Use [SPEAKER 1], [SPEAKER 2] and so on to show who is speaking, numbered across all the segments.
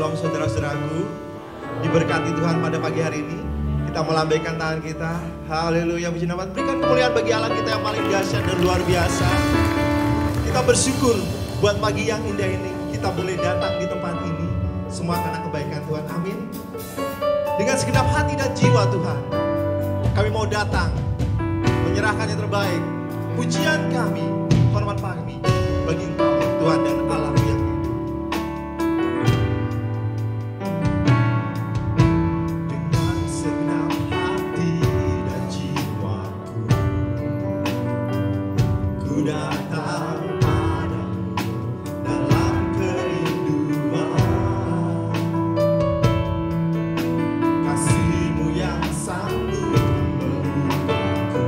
[SPEAKER 1] Shalom saudara-saudaraku. Diberkati Tuhan pada pagi hari ini. Kita melambaikan tangan kita. Haleluya, puji nama. Berikan kemuliaan bagi Allah kita yang paling dahsyat dan luar biasa. Kita bersyukur buat pagi yang indah ini. Kita boleh datang di tempat ini. Semua karena kebaikan Tuhan. Amin. Dengan segenap hati dan jiwa Tuhan, kami mau datang menyerahkan yang terbaik. Pujian kami, hormat kami bagi Engkau Tuhan dan Allah yang hidup. Dengan segenap hati dan jiwaku, ku datang padamu dalam kerinduan. Kasih-Mu yang sanggup mengubahku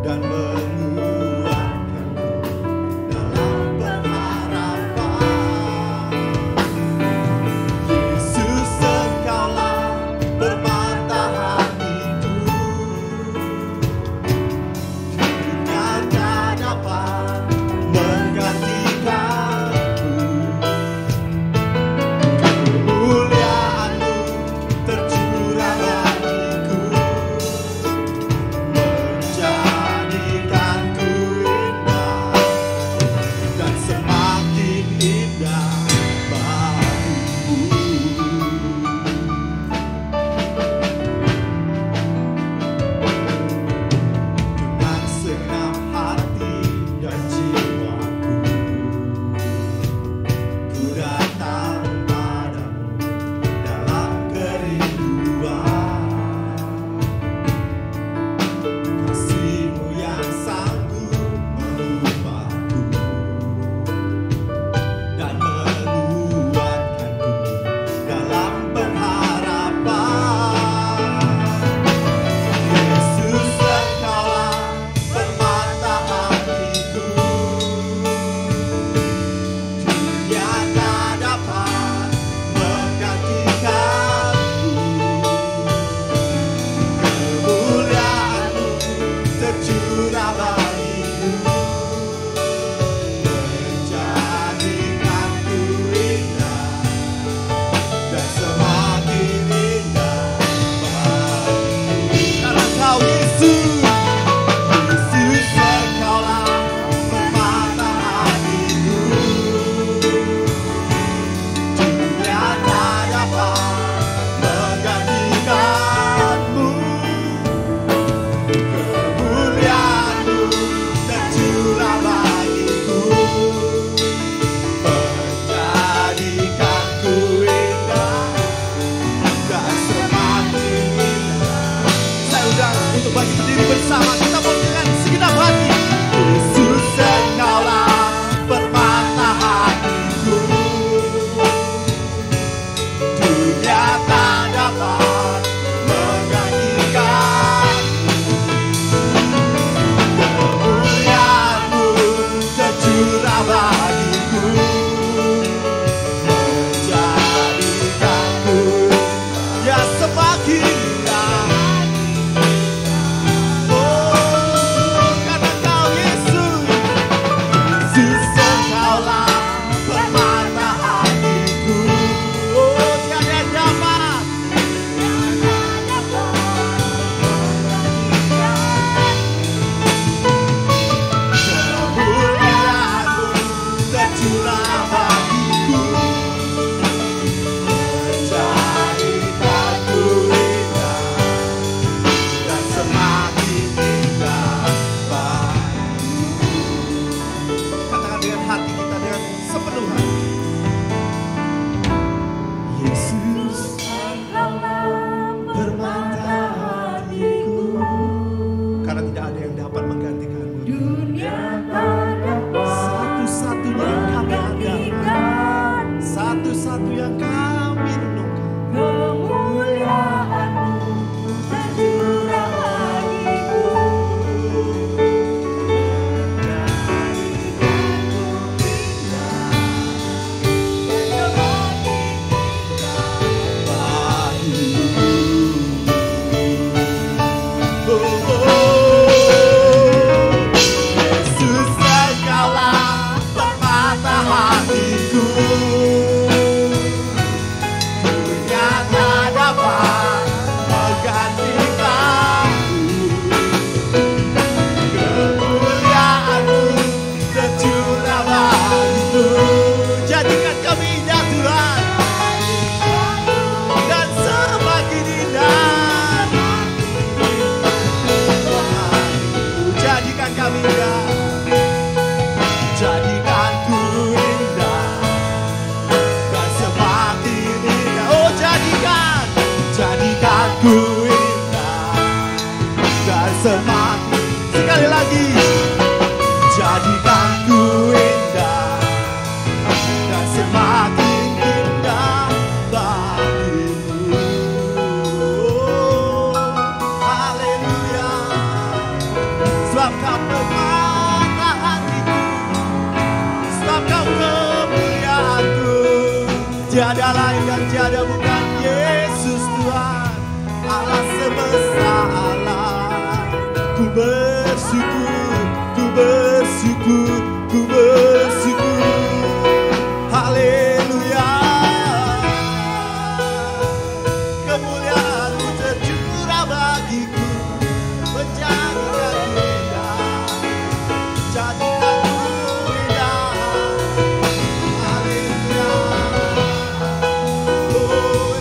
[SPEAKER 1] dan menguatkanku dalam pengharapan. Yesus, Engkaulah permata hatiku. Dunia tak dapat menggantikanmu. Kemuliaan-Mu tercurah bagiku, menjadikanku indah dan semakin indah bagiku. Dengan segenap hati dan jiwaku, ku datang padamu dalam kerinduan. Kasih-Mu yang sanggup mengubahku dan menguatkanku dalam pengharapan. Yesus, Engkaulah permata hatiku. Dunia tak dapat menggantikanmu. Kemuliaan-Mu tercurah bagiku, menjadikanku indah dan semakin indah bagiku. Karena Kau Yesus, Yesus, Engkaulah permata hatiku. Dunia tak dapat menggantikanmu. Kemuliaan-Mu tercurah bagiku, menjadikanku indah dan semakin indah. Saya undang untuk bagi berdiri bersama. Kita mau dengan segenap hati. Yesus, Engkaulah permata hatiku. Dunia tak dapat menggantikanmu. Kemuliaan-Mu tercurah bagiku, menjadikanku ya semakin indah. Oh, karena Kau Yesus, Yesus, Engkaulah permata hatiku. Oh, tiada dapat kemuliaan-Mu tercurah bagiku, menjadikanku indah dan semakin indah bagiku. Katakan dengan hati kita, dengan sepenuh hati. Yesus, permata hatiku. Karena tidak ada yang dapat menggantikanmu. Satu-satunya yang kami andalkan, satu-satu yang kami renungkan.
[SPEAKER 2] Kemuliaan-Mu tercurah bagiku, menjadikanku
[SPEAKER 1] Tiada lain dan tiada bukan Yesus Tuhan, Allah semesta Allah. Ku bersyukur, ku bersyukur, ku bersyukur. Haleluya. Kemuliaan-Mu tercurah bagiku, menjadikan indah, jadikan ku indah. Haleluya. Oh,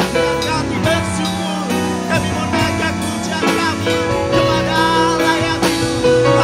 [SPEAKER 1] dengan kami bersyukur, kami menaikkan pujian kami kepada Allah yang hidup.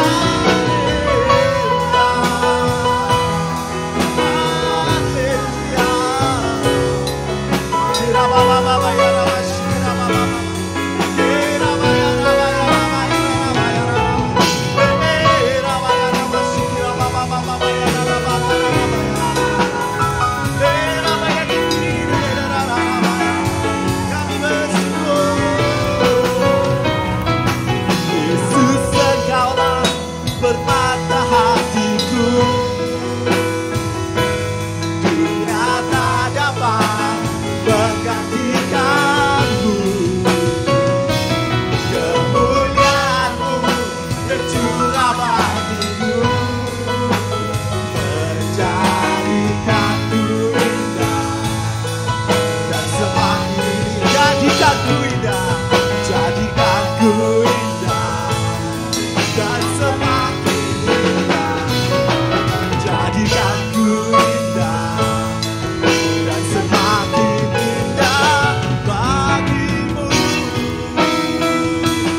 [SPEAKER 1] Yesus, Engkaulah permata hatiku. Dunia tak dapat menggantikan-Mu. Kemuliaan-Mu tercurah bagiku, menjadikanku indah, dan semakin jadikanku indah, jadikanku indah, dan semakin indah, jadikanku indah, dan semakin indah bagimu.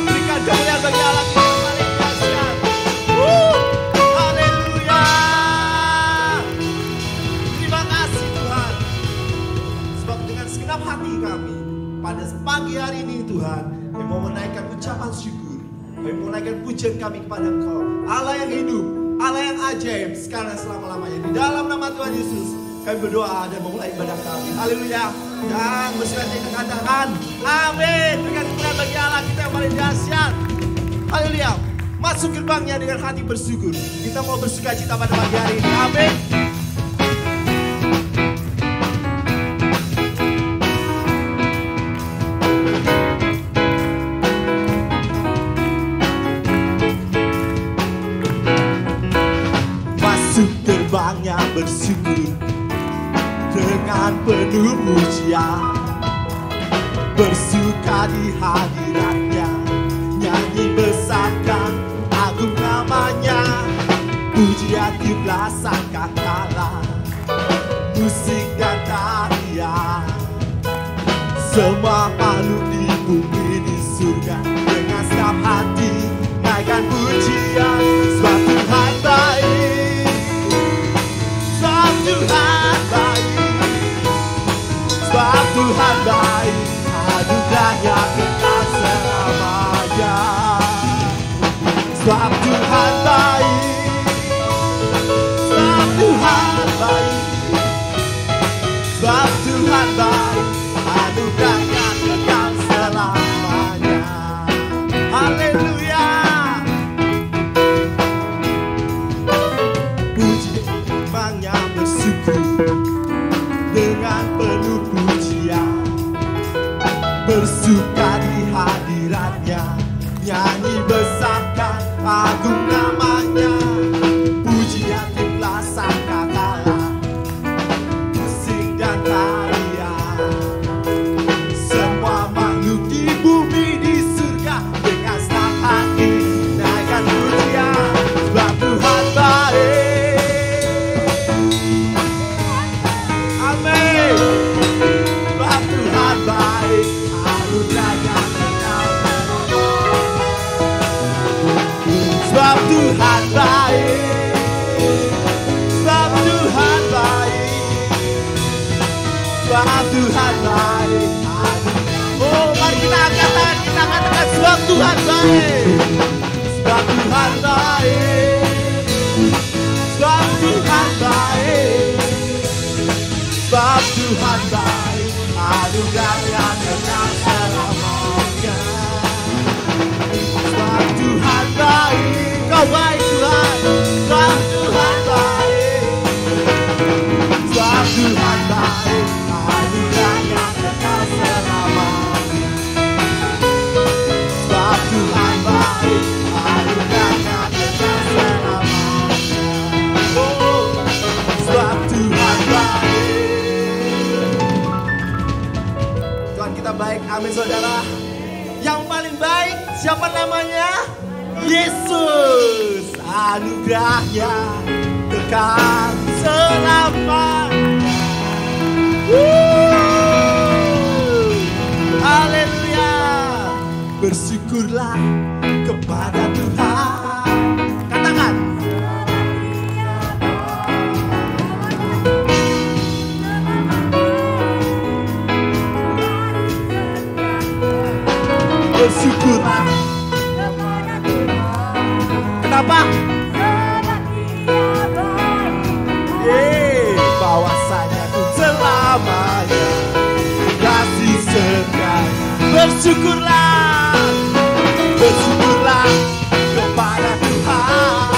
[SPEAKER 1] Berikan kemuliaan bagi Allah kita yang paling dahsyat. Haleluya. Terima kasih Tuhan, sebab dengan segenap hati kami pada pagi hari ini Tuhan, kami mau menaikkan ucapan syukur, kami mau menaikkan pujian kami kepada Engkau, Allah yang hidup, Allah yang ajaib sekarang dan selama-lamanya. Di dalam nama Tuhan Yesus kami berdoa dan memulai ibadah kami. Haleluya. Dan berserah kita katakan amin. Berikan kemuliaan bagi Allah kita yang paling dahsyat. Haleluya. Masuk gerbangnya dengan hati bersyukur. Kita mau bersuka cita pada pagi hari ini. Amin. Masuk gerbangnya bersyukur dengan penuh pujian, bersuka di hadiratnya, nyanyi besarkan agung namanya, pujian tiuplah sangkakala, musik dan tarian, semua makhluk di bumi di surga dengan segenap hati naikkan pujian, sebab Tuhan baik, sebab Tuhan baik, sebab Tuhan baik, anugerahnya kekal selamanya. Sebab Tuhan baik, sebab Tuhan baik, sebab Tuhan baik, anugerahnya kekal selamanya. Haleluya. Puji gerbangnya bersyukur dengan penuh pujian, bersuka di hadiratnya, nyanyi besarkan agung namanya, pujian tiuplah sangkakala, musik dan tarian, semua makhluk di bumi di surga dengan senang hati naikkan pujian, sebab Tuhan baik. Amin. Sebab Tuhan baik, anugerahnya kekal. Sebab Tuhan baik, sebab Tuhan baik, sebab Tuhan baik. Oh, mari kita angkat tangan, kita katakan sebab Tuhan baik, sebab Tuhan baik, sebab Tuhan baik, sebab Tuhan baik, anugerahnya kekal selamanya. Sebab Tuhan baik, Kau baik Tuhan, sebab Tuhan baik, Yesus, anugerahnya kekal selamanya. Haleluya. Bersyukurlah kepada Tuhan. Katakan. Bersyukurlah kepada Tuhan. Kenapa? Bahwasanya ku selamanya kasih setia. Bersyukurlah, bersyukurlah kepada Tuhan,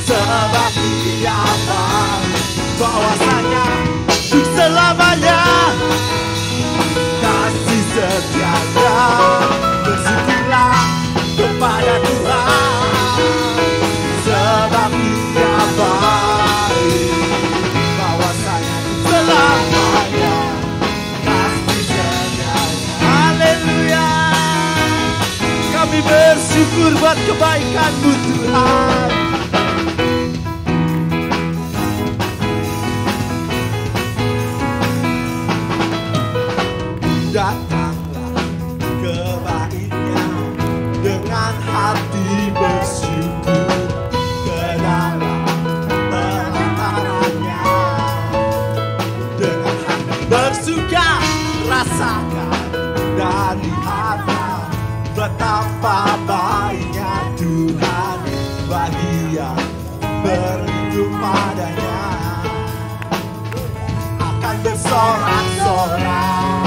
[SPEAKER 1] sebab Dia baik. Bahwasanya ku selamanya kasih setianya. Bersyukurlah kepada Tuhan, sebab Dia baik. Bahwasanya selamanya kasih setianya. Haleluya. Kami bersyukur buat kebaikan-Mu Tuhan. Datanglah kebaikan-Nya dengan hati bersyukur ke dalam pelataran-Nya. Dengan hati bersuka rasakan dan lihatlah betapa baiknya Tuhan bagi yang berlindung padanya. Akan bersorak-sorak,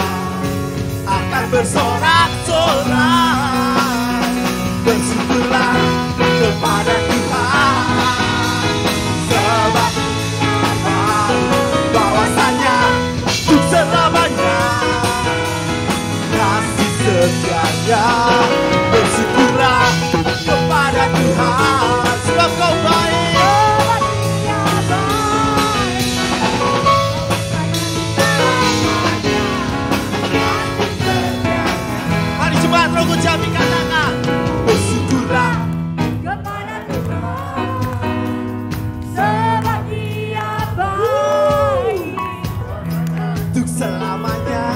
[SPEAKER 1] akan bersorak-sorak. Bersyukurlah kepada Tuhan, sebab bahwasanya untuk selamanya kasih setianya. Bersyukurlah kepada Tuhan, sebab Kau baik. Rogo Jambi katakan, bersyukurlah kepada Tuhan, sebab Dia baik. Untuk selamanya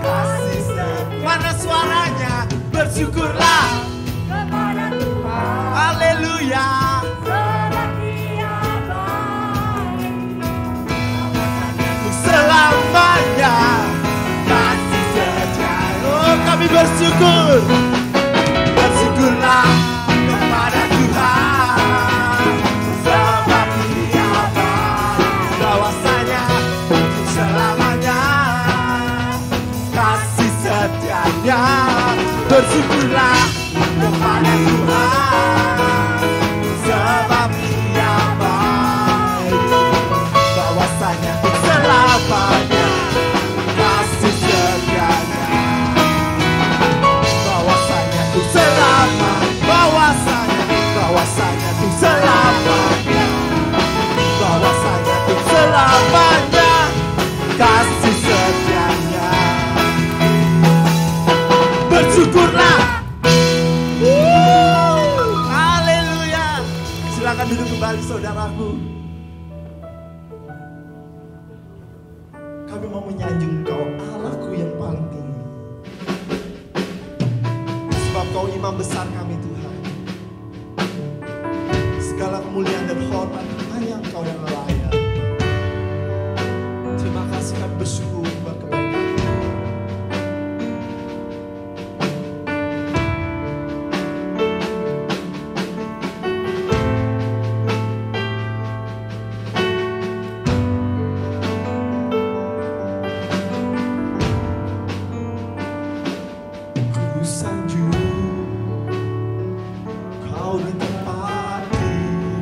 [SPEAKER 1] kasih setia. Mana suaranya? Bersyukurlah kepada Tuhan. Haleluya. Sebab Dia baik. Untuk selamanya kasih setia. Kami bersyukur, bersyukurlah kepada Tuhan, sebab Dia baik. Bahwasanya untuk selamanya kasih setianya. Bersyukurlah kepada Tuhan, sebab Dia baik. Bahwasanya untuk selamanya kasih setianya. Bahwasanya untuk selamanya, bahwasanya untuk selamanya kasih setianya. Bersyukurlah. Haleluya. Silakan duduk kembali saudaraku. Kami mau menyanjung Kau, Allahku yang paling tinggi. Sebab Kau imam besar kami Tuhan. Segala kemuliaan dan hormat hanya Engkau yang layak. Terima kasih, kami bersyukur buat kebaikan-Mu. Ku sanjung Kau di tempat tinggi,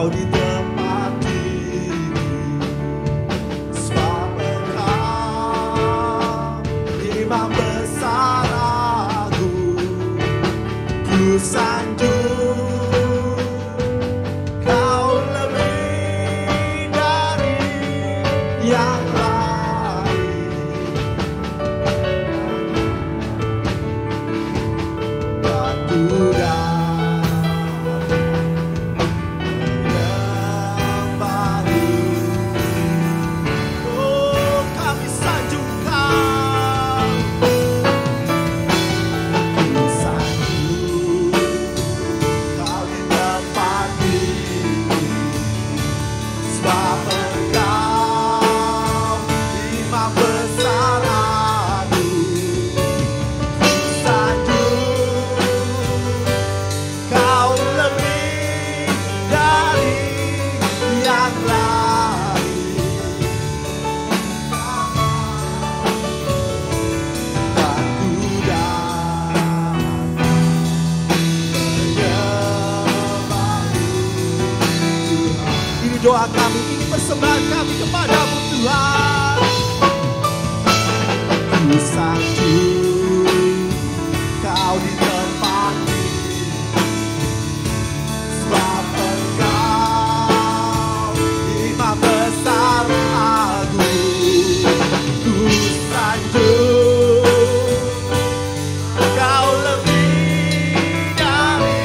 [SPEAKER 1] Kau di tempat ini, sebab Engkau Imam besar agung. Ku sanjung Kau lebih dari yang lain. Dan ku doa kami, ini persembahan kami kepadamu Tuhan. Ku sanjung Kau di tempat ini, sebab Engkau Imam besar agung. Ku sanjung Kau lebih dari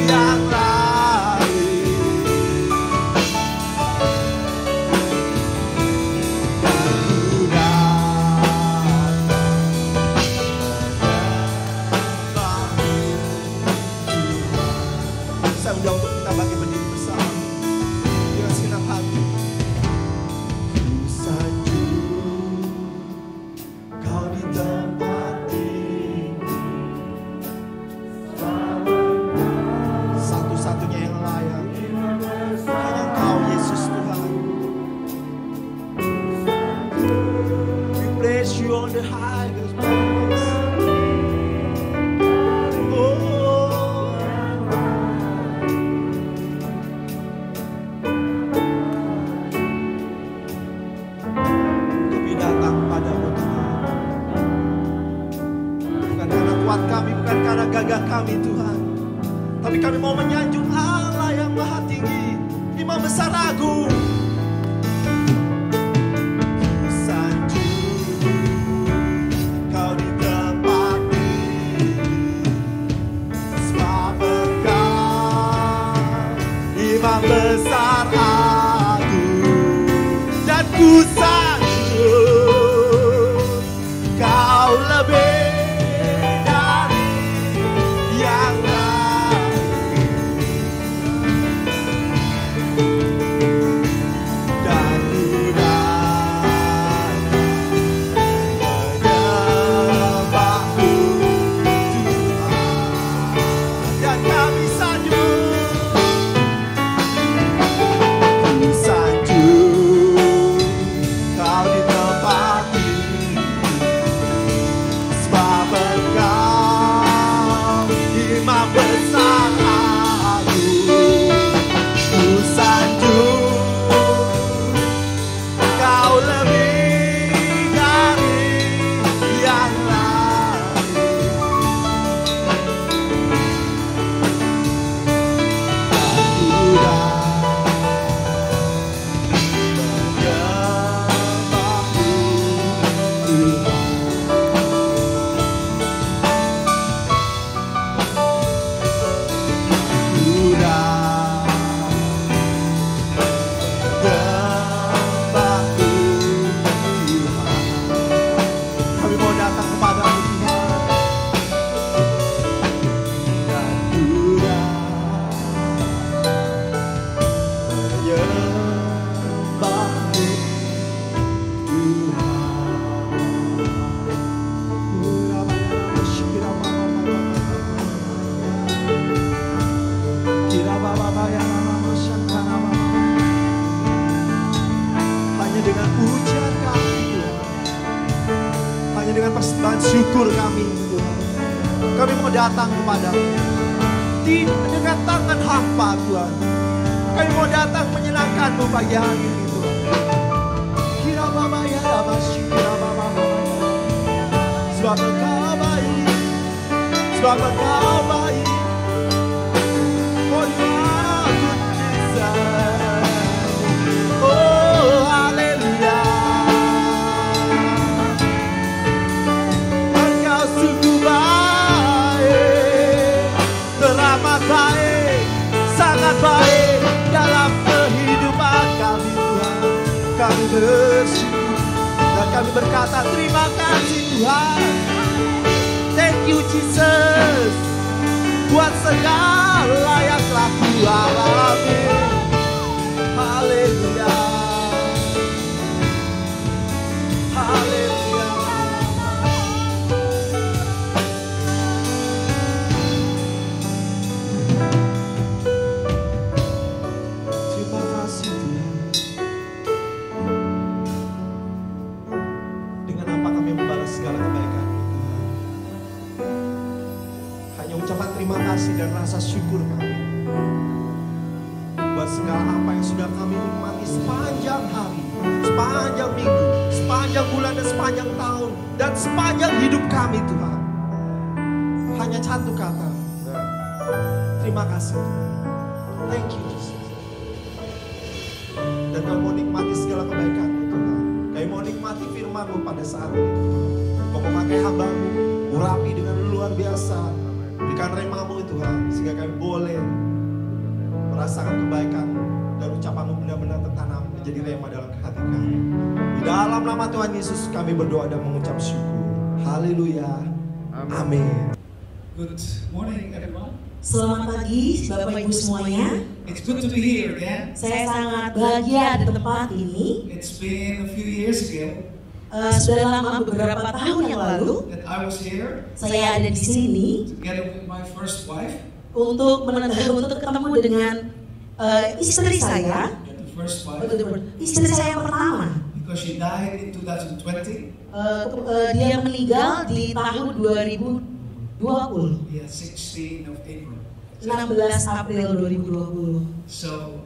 [SPEAKER 1] yang lain. Saya undang untuk kita bagi berdiri bersama dengan segenap hati. Ku sanjung Kau di tempat ini, satu-satunya yang layak hanya Engkau Yesus Tuhan. We place you on the highest place. Kami bukan karena gagah kami Tuhan, tapi kami mau menyanjung Allah yang maha tinggi, Imam besar agung. Ku sanjung Kau di tempat ini, sebab Engkau Imam besar agung. Dan ku sanjung Kau lebih hanya dengan pujian kami Tuhan, hanya dengan persembahan syukur kami Tuhan, kami mau datang kepadamu dengan tangan hampa Tuhan. Kami mau datang menyenangkan-Mu pagi hari ini Tuhan. Kira Bapa ya Rabashi, kira Bapa ya. Sebab Engkau baik, sebab Engkau baik. Oh ya, Jesus. Oh, haleluya. Engkau sungguh baik, teramat baik, sangat baik dalam kehidupan kami Tuhan. Kami bersyukur dan kami berkata terima kasih Tuhan. Thank you Jesus buat segala yang telah Ku alami. Haleluya, haleluya. Terima kasih Tuhan. Dengan apa kami membalas segala kebaikan Tuhan? Hanya ucapan terima kasih dan rasa syukur kami buat segala apa yang sudah kami nikmati sepanjang hari, sepanjang minggu, sepanjang bulan dan sepanjang tahun dan sepanjang hidup kami Tuhan. Hanya satu kata, terima kasih Tuhan. Thank you Jesus. Dan kami mau nikmati segala kebaikan-Mu Tuhan. Kami mau nikmati firman-Mu pada saat ini Tuhan. Kau memakai hamba-Mu, urapi dengan luar biasa. Berikan rema-Mu Tuhan, sehingga kami boleh merasakan kebaikan dan ucapan-Mu benar-benar tertanam menjadi rema dalam hati kami. Di dalam nama Tuhan Yesus kami berdoa dan mengucap syukur. Haleluya. Amin.
[SPEAKER 3] Good morning, everyone.
[SPEAKER 2] Selamat pagi Bapak Ibu semuanya.
[SPEAKER 3] It's good to be here again.
[SPEAKER 2] Saya sangat bahagia di tempat ini.
[SPEAKER 3] It's been a few years ago
[SPEAKER 2] Sudah lama, beberapa tahun yang lalu
[SPEAKER 3] that I was here
[SPEAKER 2] saya ada di sini
[SPEAKER 3] together with my first wife,
[SPEAKER 2] untuk ketemu dengan istri saya.
[SPEAKER 3] the first wife,
[SPEAKER 2] Istri saya yang pertama.
[SPEAKER 3] because she died in 2020.
[SPEAKER 2] Dia meninggal di tahun 2020.
[SPEAKER 3] Yeah, 16th of April.
[SPEAKER 2] 16 April 2020.
[SPEAKER 3] So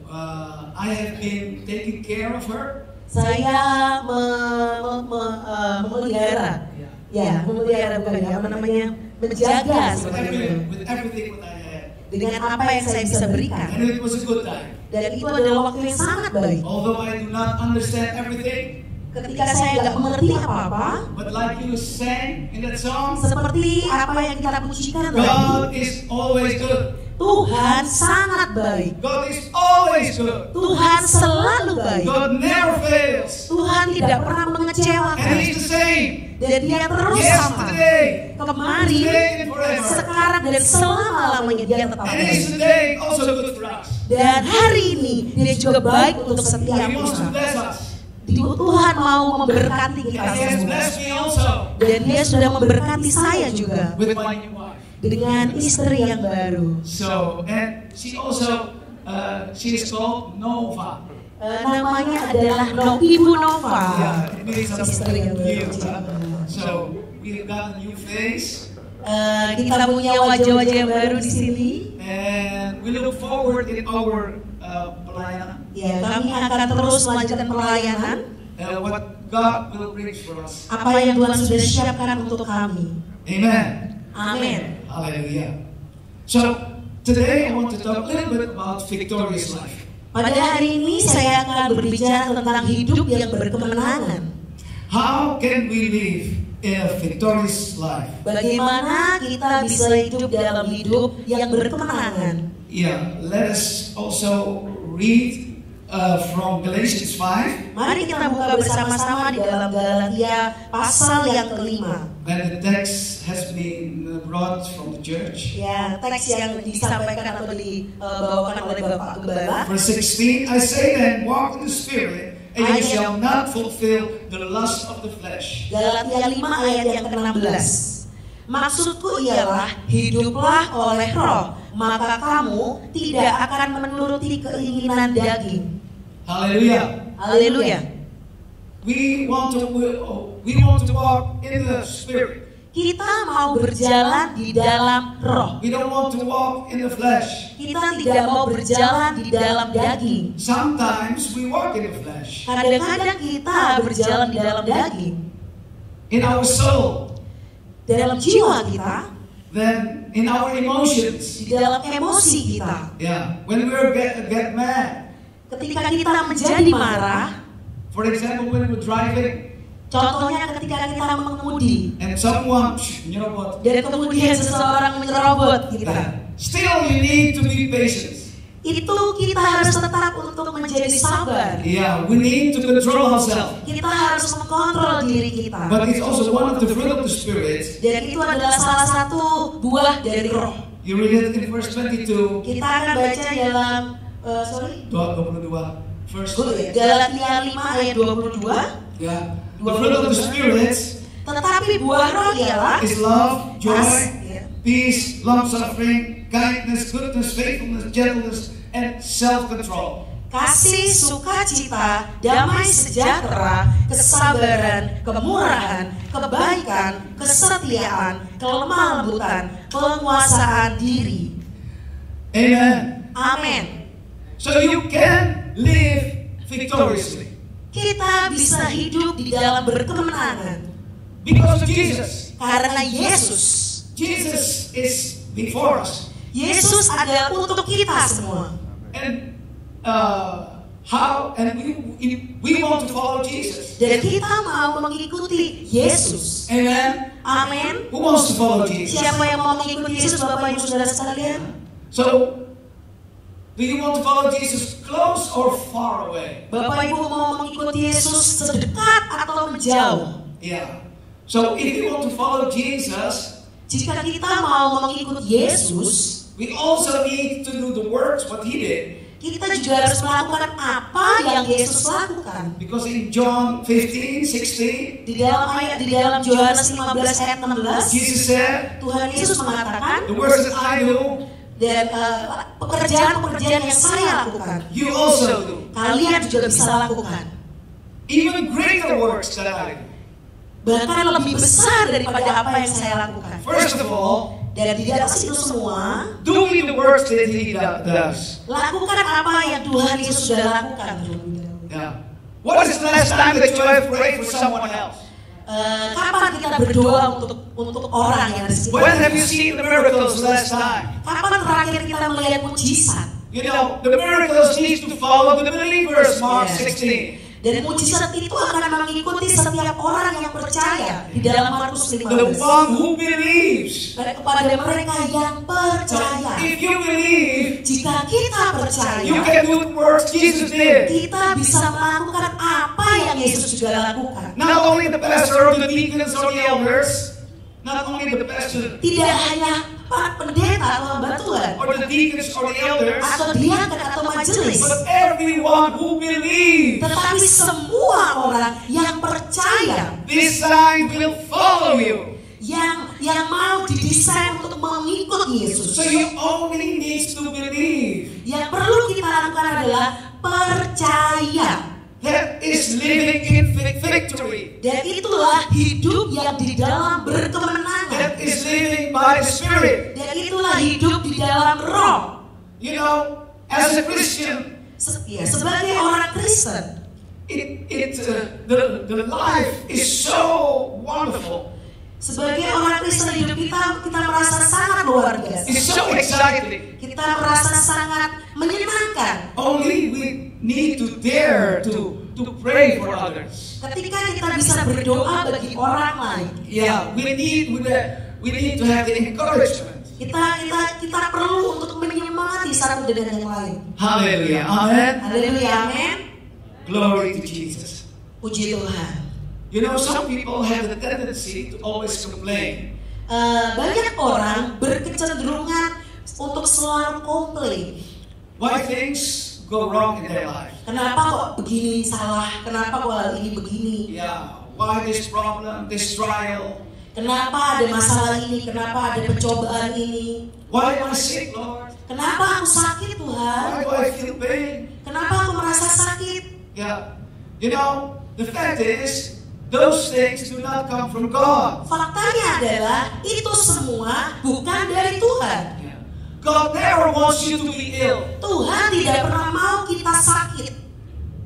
[SPEAKER 3] I have been taking care of her.
[SPEAKER 2] Saya memelihara, memelihara bukan ya, apa namanya, menjaga seperti itu.
[SPEAKER 3] With everything what I had.
[SPEAKER 2] Dengan apa yang saya bisa berikan.
[SPEAKER 3] And it was a good time.
[SPEAKER 2] Dan itu adalah waktu yang sangat baik.
[SPEAKER 3] Although I do not understand everything,
[SPEAKER 2] Ketika saya nggak mengerti apa-apa,
[SPEAKER 3] but like you sang in that song,
[SPEAKER 2] seperti apa yang kita pujikan
[SPEAKER 3] God
[SPEAKER 2] tadi,
[SPEAKER 3] is always good.
[SPEAKER 2] Tuhan sangat baik.
[SPEAKER 3] God is always good.
[SPEAKER 2] Tuhan selalu baik.
[SPEAKER 3] God never fails.
[SPEAKER 2] Tuhan tidak pernah
[SPEAKER 3] And
[SPEAKER 2] mengecewakan.
[SPEAKER 3] He's the same.
[SPEAKER 2] Dan Dia terus sama.
[SPEAKER 3] Yesterday,
[SPEAKER 2] Kemarin,
[SPEAKER 3] today, and forever.
[SPEAKER 2] sekarang, dan selama-lamanya Dia tetap
[SPEAKER 3] And He's
[SPEAKER 2] baik.
[SPEAKER 3] today also good for us.
[SPEAKER 2] Dan hari ini Dia juga baik untuk setiap
[SPEAKER 3] He wants to
[SPEAKER 2] orang.
[SPEAKER 3] bless us.
[SPEAKER 2] Tuhan mau memberkati kita
[SPEAKER 3] And He has
[SPEAKER 2] semua.
[SPEAKER 3] blessed me also
[SPEAKER 2] Dan Dia sudah memberkati saya juga
[SPEAKER 3] with my new wife.
[SPEAKER 2] dengan istri yang baru.
[SPEAKER 3] So, and she also, she is called Nova.
[SPEAKER 2] Namanya adalah Ibu Nova.
[SPEAKER 3] Yeah, it means
[SPEAKER 2] Istri yang baru.
[SPEAKER 3] So, we have got a new face.
[SPEAKER 2] Kita punya wajah-wajah yang baru di sini.
[SPEAKER 3] And we look forward in our pelayanan.
[SPEAKER 2] Ya, kami akan terus melanjutkan pelayanan.
[SPEAKER 3] What God will bring for us.
[SPEAKER 2] Apa yang Tuhan sudah siapkan untuk kami.
[SPEAKER 3] Amen.
[SPEAKER 2] Amin.
[SPEAKER 3] Hallelujah. So today I want to talk a little bit about victorious life.
[SPEAKER 2] Pada hari ini saya akan berbicara tentang hidup yang berkemenangan.
[SPEAKER 3] How can we live in a victorious life?
[SPEAKER 2] Bagaimana kita bisa hidup dalam hidup yang berkemenangan?
[SPEAKER 3] Yeah, let us also read from Galatians 5.
[SPEAKER 2] Mari kita buka bersama-sama di dalam Galatia pasal yang kelima.
[SPEAKER 3] And the text has been brought from the church.
[SPEAKER 2] Ya, teks yang disampaikan atau dibawakan oleh Bapak Gembala.
[SPEAKER 3] Verse 16, I say then, walk in the Spirit, and you shall not fulfill the lust of the flesh.
[SPEAKER 2] Galatia 5 ayat yang ke-16. Maksudku ialah, hiduplah oleh roh, maka kamu tidak akan menuruti keinginan daging.
[SPEAKER 3] Hallelujah.
[SPEAKER 2] Haleluya.
[SPEAKER 3] We want to walk in the Spirit.
[SPEAKER 2] Kita mau berjalan di dalam roh.
[SPEAKER 3] We don't want to walk in the flesh.
[SPEAKER 2] Kita tidak mau berjalan di dalam daging.
[SPEAKER 3] Sometimes we walk in the flesh.
[SPEAKER 2] Kadang-kadang kita berjalan di dalam daging.
[SPEAKER 3] In our soul.
[SPEAKER 2] Dalam jiwa kita.
[SPEAKER 3] Then in our emotions.
[SPEAKER 2] Di dalam emosi kita.
[SPEAKER 3] Yeah. When we get mad.
[SPEAKER 2] Ketika kita menjadi marah.
[SPEAKER 3] For example, when we're driving.
[SPEAKER 2] Contohnya ketika kita mengemudi.
[SPEAKER 3] And someone, you know what?
[SPEAKER 2] Dan kemudian seseorang menyerobot kita.
[SPEAKER 3] Still you need to be patient.
[SPEAKER 2] Itu kita harus tetap untuk menjadi sabar.
[SPEAKER 3] Yeah, we need to control ourselves.
[SPEAKER 2] Kita harus mengontrol diri kita.
[SPEAKER 3] But it's also one of the fruit of the Spirit.
[SPEAKER 2] Dan itu adalah salah satu buah dari roh.
[SPEAKER 3] You read it in verse 22.
[SPEAKER 2] Kita akan baca dalam
[SPEAKER 3] 22.
[SPEAKER 2] Galatia 5 ayat 22.
[SPEAKER 3] Yeah. The fruit of the Spirit.
[SPEAKER 2] Tetapi buah roh ialah
[SPEAKER 3] is love, joy, peace, long-suffering, kindness, goodness, faithfulness, gentleness, and self-control.
[SPEAKER 2] Kasih, sukacita, damai sejahtera, kesabaran, kemurahan, kebaikan, kesetiaan, kelemah lembutan, penguasaan diri.
[SPEAKER 3] Amen.
[SPEAKER 2] Amin.
[SPEAKER 3] So you can live victoriously.
[SPEAKER 2] Kita bisa hidup di dalam berkemenangan.
[SPEAKER 3] Because of Jesus.
[SPEAKER 2] Karena Yesus.
[SPEAKER 3] Jesus is before us.
[SPEAKER 2] Yesus adalah untuk kita semua.
[SPEAKER 3] And we want to follow Jesus.
[SPEAKER 2] Dan kita mau mengikuti Yesus.
[SPEAKER 3] Amen.
[SPEAKER 2] Amin.
[SPEAKER 3] Who wants to follow Jesus?
[SPEAKER 2] Siapa yang mau mengikuti Yesus, Bapak Ibu Saudara sekalian?
[SPEAKER 3] So, do you want to follow Jesus close or far away?
[SPEAKER 2] Bapak Ibu mau mengikuti Yesus sedekat atau menjauh?
[SPEAKER 3] Yeah. So, if you want to follow Jesus,
[SPEAKER 2] jika kita mau mengikuti Yesus,
[SPEAKER 3] we also need to do the works what He did.
[SPEAKER 2] Kita juga harus melakukan apa yang Yesus lakukan.
[SPEAKER 3] Because in John 15:16,
[SPEAKER 2] di dalam Yohanes 15 ayat 16,
[SPEAKER 3] Jesus said,
[SPEAKER 2] Tuhan Yesus mengatakan,
[SPEAKER 3] the works that I do,
[SPEAKER 2] dan pekerjaan-pekerjaan yang saya lakukan,
[SPEAKER 3] you also do.
[SPEAKER 2] Kalian juga bisa lakukan.
[SPEAKER 3] Even greater works than I do.
[SPEAKER 2] Bahkan lebih besar daripada apa yang saya lakukan.
[SPEAKER 3] First of all,
[SPEAKER 2] dan di atas itu semua,
[SPEAKER 3] doing the works that He does.
[SPEAKER 2] Lakukan apa yang Tuhan Yesus sudah lakukan.
[SPEAKER 3] Yeah. What is the last time that you have prayed for someone else?
[SPEAKER 2] Kapan kita berdoa untuk orang yang ada di sekitar?
[SPEAKER 3] When have you seen the miracles last time?
[SPEAKER 2] Kapan terakhir kita melihat mujizat?
[SPEAKER 3] You know, the miracles need to follow the believers, Mark 16.
[SPEAKER 2] Dan mujizat itu akan mengikuti setiap orang yang percaya di dalam Markus 15.
[SPEAKER 3] The one who believes.
[SPEAKER 2] Dan kepada mereka yang percaya.
[SPEAKER 3] If you believe,
[SPEAKER 2] jika kita percaya,
[SPEAKER 3] you can do the works Jesus did.
[SPEAKER 2] Kita bisa melakukan apa yang Yesus juga lakukan.
[SPEAKER 3] Not only the pastor or the deacons or the elders, not only the pastor.
[SPEAKER 2] Tidak hanya para pendeta atau hamba Tuhan,
[SPEAKER 3] or the deacons or the elders,
[SPEAKER 2] atau diaken atau majelis,
[SPEAKER 3] but everyone who believes.
[SPEAKER 2] Tetapi semua orang yang percaya.
[SPEAKER 3] This sign will follow you.
[SPEAKER 2] Yang mau didesain untuk mengikut Yesus.
[SPEAKER 3] So you only need to believe.
[SPEAKER 2] Yang perlu kita lakukan adalah percaya.
[SPEAKER 3] That is living in victory.
[SPEAKER 2] Dan itulah hidup yang di dalam berkemenangan.
[SPEAKER 3] That is living by the Spirit.
[SPEAKER 2] Dan itulah hidup di dalam roh.
[SPEAKER 3] You know, as a Christian,
[SPEAKER 2] sebagai orang Kristen,
[SPEAKER 3] the life is so wonderful.
[SPEAKER 2] Sebagai orang Kristen, hidup kita merasa sangat luar biasa.
[SPEAKER 3] It's so exciting.
[SPEAKER 2] Kita merasa sangat menyenangkan.
[SPEAKER 3] Only we need to dare to pray for others.
[SPEAKER 2] Ketika kita bisa berdoa bagi orang lain.
[SPEAKER 3] Yeah, we need to have the encouragement.
[SPEAKER 2] Kita perlu untuk menyemangati satu dengan yang lain.
[SPEAKER 3] Hallelujah. Amen.
[SPEAKER 2] Haleluya. Amin.
[SPEAKER 3] Glory to Jesus.
[SPEAKER 2] Puji Tuhan.
[SPEAKER 3] You know, some people have the tendency to always complain.
[SPEAKER 2] Banyak orang berkecenderungan untuk selalu komplain.
[SPEAKER 3] Why things go wrong in their life?
[SPEAKER 2] Kenapa kok begini salah? Kenapa kok hal ini begini?
[SPEAKER 3] Yeah. Why this problem, this trial?
[SPEAKER 2] Kenapa ada masalah ini? Kenapa ada pencobaan ini?
[SPEAKER 3] Why am I sick, Lord?
[SPEAKER 2] Kenapa aku sakit, Tuhan?
[SPEAKER 3] Why do I feel pain?
[SPEAKER 2] Kenapa aku merasa sakit?
[SPEAKER 3] Yeah. You know, the fact is, those things do not come from God.
[SPEAKER 2] Faktanya adalah itu semua bukan dari Tuhan.
[SPEAKER 3] God never wants you to be ill.
[SPEAKER 2] Tuhan tidak pernah mau kita sakit.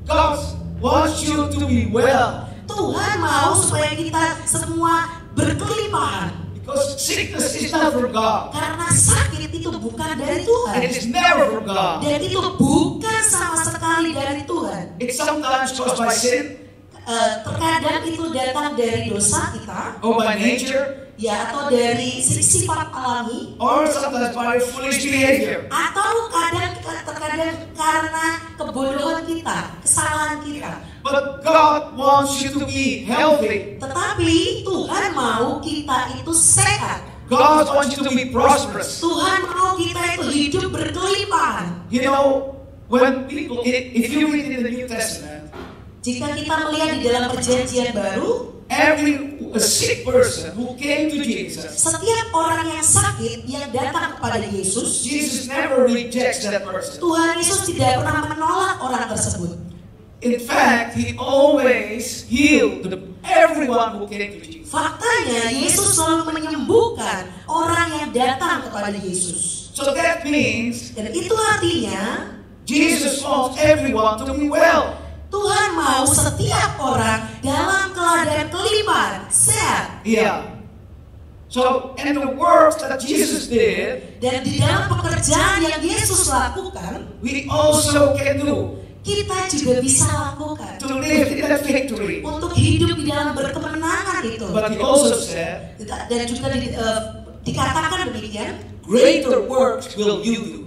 [SPEAKER 3] God wants you to be well.
[SPEAKER 2] Tuhan mau supaya kita semua berkelimpahan.
[SPEAKER 3] Because sickness is not from God.
[SPEAKER 2] Karena sakit itu bukan dari Tuhan.
[SPEAKER 3] It is never from God.
[SPEAKER 2] Dan itu bukan sama sekali dari Tuhan.
[SPEAKER 3] It's sometimes caused by sin
[SPEAKER 2] Terkadang itu datang dari dosa kita,
[SPEAKER 3] or by nature,
[SPEAKER 2] ya, atau dari sifat alami,
[SPEAKER 3] or sometimes by foolish behavior.
[SPEAKER 2] atau terkadang karena kebodohan kita, kesalahan kita.
[SPEAKER 3] But God wants you to be healthy.
[SPEAKER 2] Tetapi Tuhan mau kita itu sehat.
[SPEAKER 3] God wants you to be prosperous.
[SPEAKER 2] Tuhan mau kita itu hidup berkelimpahan.
[SPEAKER 3] You know, when people, if you read in the New Testament,
[SPEAKER 2] Jika kita melihat di dalam perjanjian baru,
[SPEAKER 3] every sick person who came to Jesus,
[SPEAKER 2] setiap orang yang sakit yang datang kepada Yesus,
[SPEAKER 3] Jesus never rejects that person.
[SPEAKER 2] Tuhan Yesus tidak pernah menolak orang tersebut.
[SPEAKER 3] In fact, He always healed everyone who came to Jesus.
[SPEAKER 2] Faktanya, Yesus selalu menyembuhkan orang yang datang kepada Yesus.
[SPEAKER 3] So that means
[SPEAKER 2] Dan itu artinya,
[SPEAKER 3] Jesus wants everyone to be well.
[SPEAKER 2] Tuhan mau setiap orang dalam keadaan kelimpahan, sehat.
[SPEAKER 3] Yeah. So, and the works that Jesus did,
[SPEAKER 2] Dan di dalam pekerjaan yang Yesus lakukan,
[SPEAKER 3] we also can do
[SPEAKER 2] kita juga bisa lakukan.
[SPEAKER 3] to live in that victory.
[SPEAKER 2] Untuk hidup di dalam berkemenangan itu.
[SPEAKER 3] But He also said,
[SPEAKER 2] Dan juga dikatakan demikian,
[SPEAKER 3] greater works will you do.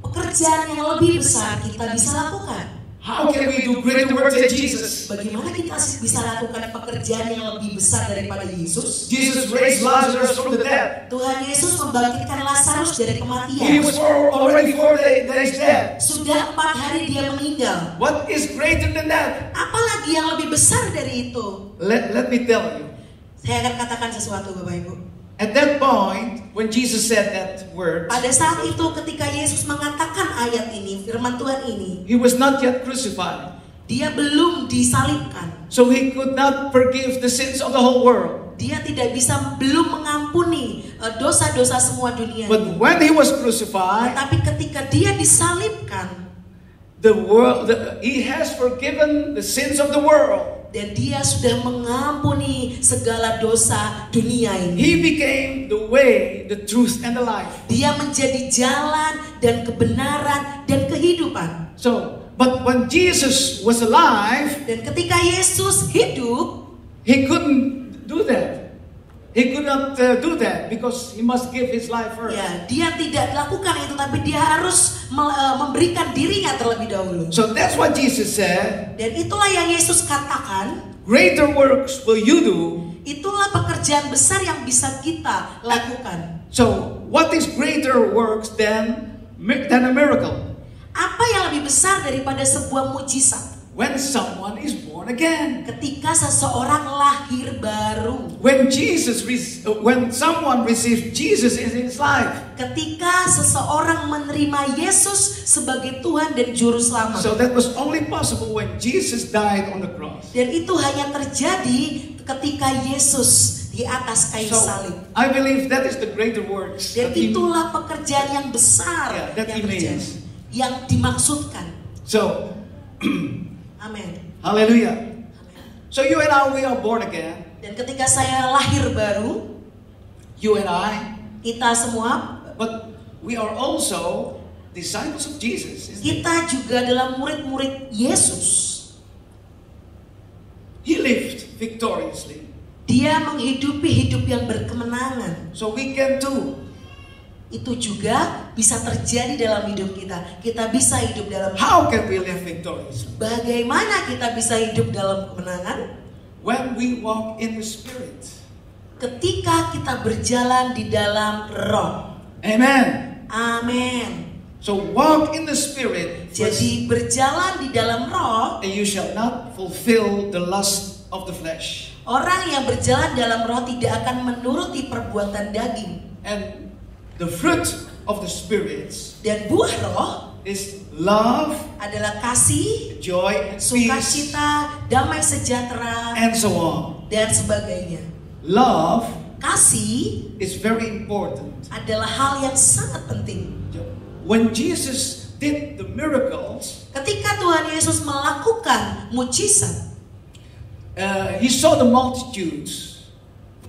[SPEAKER 2] pekerjaan yang lebih besar kita bisa lakukan.
[SPEAKER 3] How can we do greater works than Jesus?
[SPEAKER 2] Bagaimana kita bisa lakukan pekerjaan yang lebih besar daripada Yesus?
[SPEAKER 3] Jesus raised Lazarus from the dead.
[SPEAKER 2] Tuhan Yesus membangkitkan Lazarus dari
[SPEAKER 3] He
[SPEAKER 2] kematian.
[SPEAKER 3] was already 4 days dead.
[SPEAKER 2] Sudah 4 hari dia meninggal.
[SPEAKER 3] What is greater than that?
[SPEAKER 2] Apalagi yang lebih besar dari itu?
[SPEAKER 3] Let me tell you.
[SPEAKER 2] Saya akan katakan sesuatu, Bapak Ibu.
[SPEAKER 3] At that point, when Jesus said that word,
[SPEAKER 2] Pada saat itu ketika Yesus mengatakan ayat ini, firman Tuhan ini,
[SPEAKER 3] He was not yet crucified.
[SPEAKER 2] dia belum disalibkan.
[SPEAKER 3] So He could not forgive the sins of the whole world.
[SPEAKER 2] Dia tidak bisa belum mengampuni dosa-dosa semua dunia.
[SPEAKER 3] But when He was crucified,
[SPEAKER 2] Tapi ketika dia disalibkan
[SPEAKER 3] He has forgiven the sins of the world.
[SPEAKER 2] dan dia sudah mengampuni segala dosa dunia ini.
[SPEAKER 3] He became the way, the truth, and the life.
[SPEAKER 2] Dia menjadi jalan dan kebenaran dan kehidupan.
[SPEAKER 3] So, but when Jesus was alive,
[SPEAKER 2] Dan ketika Yesus hidup,
[SPEAKER 3] He couldn't do that. He could not do that because He must give His life first.
[SPEAKER 2] ya, dia tidak lakukan itu, tapi dia harus memberikan dirinya terlebih dahulu.
[SPEAKER 3] So that's what Jesus said.
[SPEAKER 2] Dan itulah yang Yesus katakan,
[SPEAKER 3] Greater works will you do.
[SPEAKER 2] itulah pekerjaan besar yang bisa kita lakukan.
[SPEAKER 3] So what is greater works than a miracle?
[SPEAKER 2] Apa yang lebih besar daripada sebuah mujizat?
[SPEAKER 3] When someone is born again.
[SPEAKER 2] Ketika seseorang lahir baru.
[SPEAKER 3] When someone receives Jesus in his life.
[SPEAKER 2] Ketika seseorang menerima Yesus sebagai Tuhan dan Juru Selamat.
[SPEAKER 3] So that was only possible when Jesus died on the cross.
[SPEAKER 2] Dan itu hanya terjadi ketika Yesus di atas kayu
[SPEAKER 3] So
[SPEAKER 2] salib.
[SPEAKER 3] I believe that is the greater works
[SPEAKER 2] Dan
[SPEAKER 3] that He-
[SPEAKER 2] itulah pekerjaan yang besar
[SPEAKER 3] Yeah, that
[SPEAKER 2] yang
[SPEAKER 3] He
[SPEAKER 2] terjadi,
[SPEAKER 3] means.
[SPEAKER 2] yang dimaksudkan.
[SPEAKER 3] So
[SPEAKER 2] Amin.
[SPEAKER 3] hallelujah. So you and I, we are born again.
[SPEAKER 2] Dan ketika saya lahir baru,
[SPEAKER 3] You and I,
[SPEAKER 2] kita semua,
[SPEAKER 3] but we are also disciples of Jesus. Isn't it?
[SPEAKER 2] kita juga adalah murid-murid Yesus.
[SPEAKER 3] He lived victoriously.
[SPEAKER 2] Dia menghidupi hidup yang berkemenangan.
[SPEAKER 3] So we can too.
[SPEAKER 2] Itu juga bisa terjadi dalam hidup kita. Kita bisa hidup dalam
[SPEAKER 3] How can we live victoriously?
[SPEAKER 2] Bagaimana kita bisa hidup dalam kemenangan?
[SPEAKER 3] When we walk in the Spirit.
[SPEAKER 2] Ketika kita berjalan di dalam Roh.
[SPEAKER 3] Amen.
[SPEAKER 2] Amin.
[SPEAKER 3] So walk in the Spirit.
[SPEAKER 2] Jadi berjalan di dalam Roh.
[SPEAKER 3] And you shall not fulfill the lust of the flesh.
[SPEAKER 2] Orang yang berjalan dalam Roh tidak akan menuruti perbuatan daging.
[SPEAKER 3] And the fruit of the spirits
[SPEAKER 2] Dan buah Roh
[SPEAKER 3] is love,
[SPEAKER 2] adalah kasih,
[SPEAKER 3] joy, and peace,
[SPEAKER 2] sukacita, damai sejahtera,
[SPEAKER 3] and so on.
[SPEAKER 2] dan sebagainya.
[SPEAKER 3] Love
[SPEAKER 2] Kasih
[SPEAKER 3] is very important.
[SPEAKER 2] adalah hal yang sangat penting.
[SPEAKER 3] When Jesus did the miracles,
[SPEAKER 2] Ketika Tuhan Yesus melakukan mujizat,
[SPEAKER 3] he saw the multitudes.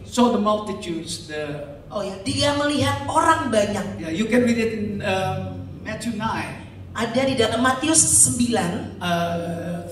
[SPEAKER 3] He saw the multitudes.
[SPEAKER 2] dia melihat orang banyak.
[SPEAKER 3] Yeah, you can read it in Matthew 9,
[SPEAKER 2] Ada di dalam Matius 9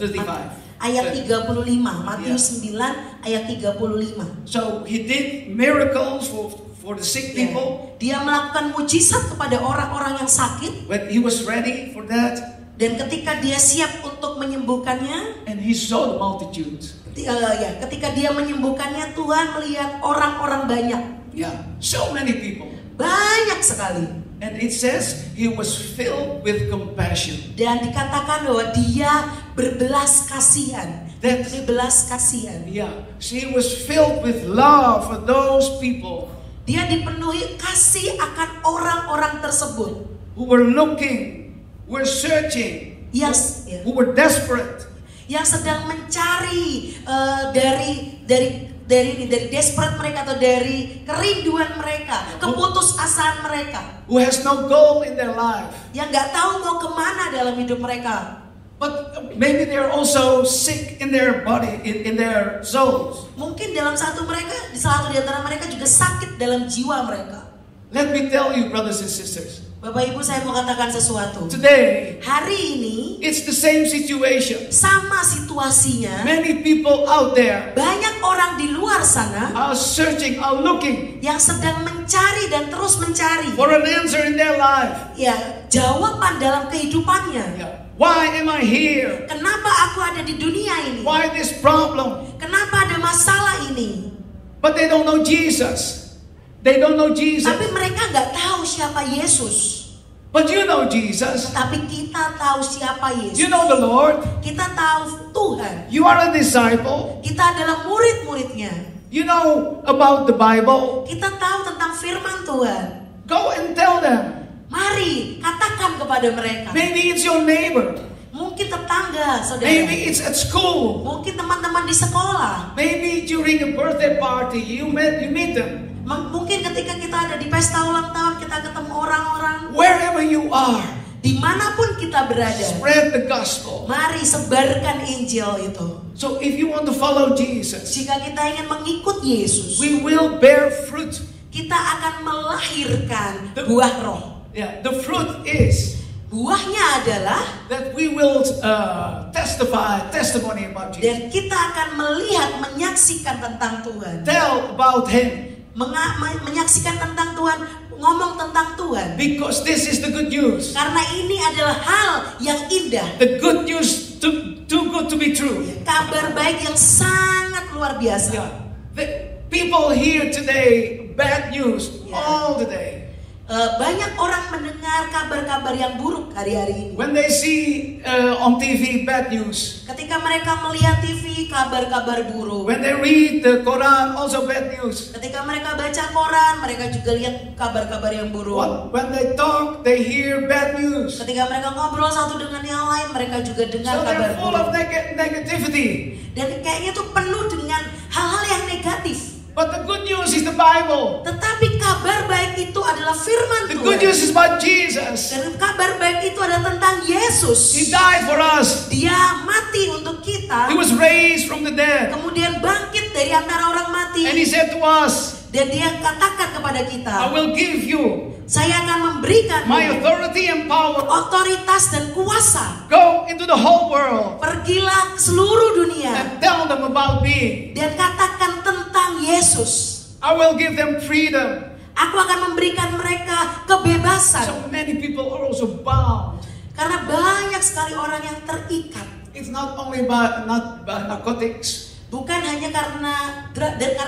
[SPEAKER 3] 35.
[SPEAKER 2] ayat 35. Matius 9 ayat 35.
[SPEAKER 3] So he did miracles for the sick people.
[SPEAKER 2] Dia melakukan mujizat kepada orang-orang yang sakit,
[SPEAKER 3] When he was ready for that,
[SPEAKER 2] dan ketika dia siap untuk menyembuhkannya,
[SPEAKER 3] and he saw the multitudes.
[SPEAKER 2] ketika dia menyembuhkannya, Tuhan melihat orang-orang banyak.
[SPEAKER 3] Yeah, so many people.
[SPEAKER 2] Banyak sekali.
[SPEAKER 3] And it says he was filled with compassion.
[SPEAKER 2] Dan dikatakan bahwa dia berbelas kasihan. Berbelas kasihan.
[SPEAKER 3] Yeah, she was filled with love for those people
[SPEAKER 2] Dia dipenuhi kasih akan orang-orang tersebut
[SPEAKER 3] who were looking, were searching, who were desperate.
[SPEAKER 2] yang sedang mencari dari desperate mereka, atau dari kerinduan mereka, keputusasaan mereka,
[SPEAKER 3] Who has no goal in their life.
[SPEAKER 2] yang nggak tahu mau kemana dalam hidup mereka.
[SPEAKER 3] But maybe they're also sick in their body, in their souls.
[SPEAKER 2] Mungkin salah satu di antara mereka juga sakit dalam jiwa mereka.
[SPEAKER 3] Let me tell you, brothers and sisters,
[SPEAKER 2] Bapak Ibu, saya mau katakan sesuatu.
[SPEAKER 3] today
[SPEAKER 2] Hari ini
[SPEAKER 3] it's the same situation.
[SPEAKER 2] sama situasinya.
[SPEAKER 3] Many people out there
[SPEAKER 2] Banyak orang di luar sana
[SPEAKER 3] are searching, are looking
[SPEAKER 2] yang sedang mencari dan terus mencari
[SPEAKER 3] for an answer in their life.
[SPEAKER 2] jawaban dalam kehidupannya.
[SPEAKER 3] Yeah. Why am I here?
[SPEAKER 2] Kenapa aku ada di dunia ini?
[SPEAKER 3] Why this problem?
[SPEAKER 2] Kenapa ada masalah ini?
[SPEAKER 3] But they don't know Jesus. They don't know Jesus.
[SPEAKER 2] Tapi mereka nggak tahu siapa Yesus.
[SPEAKER 3] But you know Jesus.
[SPEAKER 2] Tapi kita tahu siapa Yesus.
[SPEAKER 3] You know the Lord.
[SPEAKER 2] Kita tahu Tuhan.
[SPEAKER 3] You are a disciple.
[SPEAKER 2] Kita adalah murid-muridnya.
[SPEAKER 3] You know about the Bible.
[SPEAKER 2] Kita tahu tentang firman Tuhan.
[SPEAKER 3] Go and tell them.
[SPEAKER 2] Mari katakan kepada mereka.
[SPEAKER 3] Maybe it's your neighbor.
[SPEAKER 2] Mungkin tetangga, saudara.
[SPEAKER 3] Maybe it's at school.
[SPEAKER 2] Mungkin teman-teman di sekolah.
[SPEAKER 3] Maybe during a birthday party you meet them.
[SPEAKER 2] Mungkin ketika kita ada di pesta ulang tahun, kita ketemu orang-orang.
[SPEAKER 3] Wherever you are,
[SPEAKER 2] dimanapun kita berada,
[SPEAKER 3] spread the gospel.
[SPEAKER 2] Mari sebarkan Injil itu.
[SPEAKER 3] So if you want to follow Jesus,
[SPEAKER 2] jika kita ingin mengikut Yesus,
[SPEAKER 3] we will bear fruit.
[SPEAKER 2] Kita akan melahirkan buah roh.
[SPEAKER 3] Yeah, the fruit is
[SPEAKER 2] buahnya adalah
[SPEAKER 3] that we will testimony about Jesus.
[SPEAKER 2] Dan kita akan melihat, menyaksikan tentang Tuhan.
[SPEAKER 3] Tell about Him.
[SPEAKER 2] Menyaksikan tentang Tuhan, ngomong tentang Tuhan.
[SPEAKER 3] Because this is the good news.
[SPEAKER 2] Karena ini adalah hal yang indah.
[SPEAKER 3] The good news too good to be true.
[SPEAKER 2] Kabar baik yang sangat luar biasa.
[SPEAKER 3] Yeah. The people hear today bad news all the day.
[SPEAKER 2] Banyak orang mendengar kabar-kabar yang buruk hari-hari ini.
[SPEAKER 3] When they see on TV bad news.
[SPEAKER 2] Ketika mereka melihat TV kabar-kabar buruk.
[SPEAKER 3] When they read the Quran also bad news.
[SPEAKER 2] Ketika mereka baca Quran, mereka juga lihat kabar-kabar yang buruk.
[SPEAKER 3] When they talk, they hear bad news.
[SPEAKER 2] Ketika mereka ngobrol satu dengan yang lain, mereka juga dengar kabar buruk.
[SPEAKER 3] So they're full of negativity.
[SPEAKER 2] Dan kayaknya tuh penuh dengan hal-hal yang negatif.
[SPEAKER 3] But the good news is the Bible.
[SPEAKER 2] Tetapi kabar baik itu adalah firman Tuhan.
[SPEAKER 3] The good news is about Jesus.
[SPEAKER 2] Dan kabar baik itu adalah tentang Yesus.
[SPEAKER 3] He died for us.
[SPEAKER 2] Dia mati untuk kita.
[SPEAKER 3] He was raised from the dead.
[SPEAKER 2] Kemudian bangkit dari antara orang mati.
[SPEAKER 3] And He said to us,
[SPEAKER 2] dan Dia katakan kepada kita,
[SPEAKER 3] I will give you
[SPEAKER 2] saya akan memberikan
[SPEAKER 3] my authority and power.
[SPEAKER 2] Otoritas dan kuasa.
[SPEAKER 3] Go into the whole world.
[SPEAKER 2] Pergilah ke seluruh dunia.
[SPEAKER 3] And tell them about me.
[SPEAKER 2] Dan katakan tentang Yesus.
[SPEAKER 3] I will give them freedom.
[SPEAKER 2] Aku akan memberikan mereka kebebasan.
[SPEAKER 3] So many people are also bound.
[SPEAKER 2] Karena banyak sekali orang yang terikat.
[SPEAKER 3] It's not only about narcotics.
[SPEAKER 2] Bukan hanya karena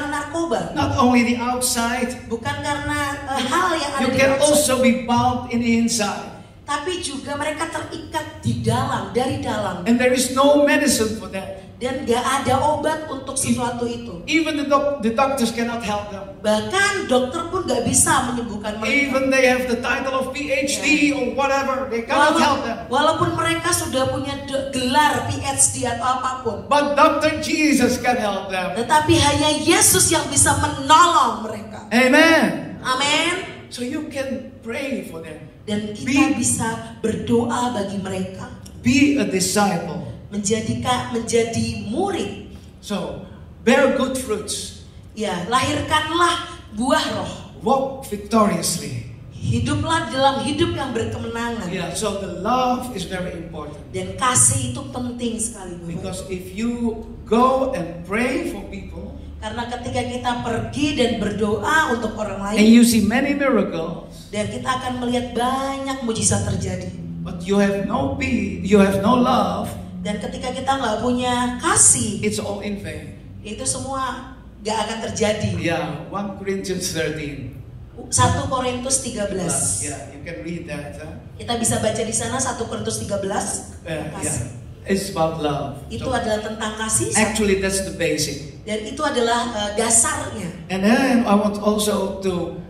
[SPEAKER 2] narkoba.
[SPEAKER 3] Not only the outside.
[SPEAKER 2] Bukan karena hal yang ada
[SPEAKER 3] you
[SPEAKER 2] di
[SPEAKER 3] can
[SPEAKER 2] outside.
[SPEAKER 3] also be bound in the inside.
[SPEAKER 2] Tapi juga mereka terikat di dalam, dari dalam.
[SPEAKER 3] And there is no medicine for that.
[SPEAKER 2] Dan gak ada obat untuk sesuatu itu.
[SPEAKER 3] Even the doctors cannot help them.
[SPEAKER 2] Bahkan dokter pun gak bisa menyembuhkan mereka.
[SPEAKER 3] Even they have the title of PhD or whatever, they cannot help them.
[SPEAKER 2] Walaupun mereka sudah punya gelar PhD atau apapun.
[SPEAKER 3] But Dr. Jesus can help them.
[SPEAKER 2] Tetapi hanya Yesus yang bisa menolong mereka.
[SPEAKER 3] Amen.
[SPEAKER 2] Amin.
[SPEAKER 3] So you can pray for them.
[SPEAKER 2] Dan kita bisa berdoa bagi mereka.
[SPEAKER 3] Be a disciple.
[SPEAKER 2] Menjadi murid.
[SPEAKER 3] So bear good fruits.
[SPEAKER 2] Ya, lahirkanlah buah roh.
[SPEAKER 3] Walk victoriously.
[SPEAKER 2] Hiduplah dalam hidup yang berkemenangan.
[SPEAKER 3] Yeah, so the love is very important.
[SPEAKER 2] Dan kasih itu penting sekali.
[SPEAKER 3] Because if you go and pray for people,
[SPEAKER 2] karena ketika kita pergi dan berdoa untuk orang lain,
[SPEAKER 3] and you see many miracles,
[SPEAKER 2] dan kita akan melihat banyak mujizat terjadi.
[SPEAKER 3] But you have no peace, you have no love.
[SPEAKER 2] Dan ketika kita nggak punya kasih,
[SPEAKER 3] it's all in vain.
[SPEAKER 2] Itu semua nggak akan terjadi.
[SPEAKER 3] Yeah, 1 Corinthians 13.
[SPEAKER 2] 1 Korintus 13.
[SPEAKER 3] Yeah, you can read that.
[SPEAKER 2] Kita bisa baca di sana 1 Korintus 13.
[SPEAKER 3] Yeah, it's about love.
[SPEAKER 2] Itu adalah tentang kasih.
[SPEAKER 3] Actually, that's the basic.
[SPEAKER 2] Dan itu adalah dasarnya.
[SPEAKER 3] And then I want also to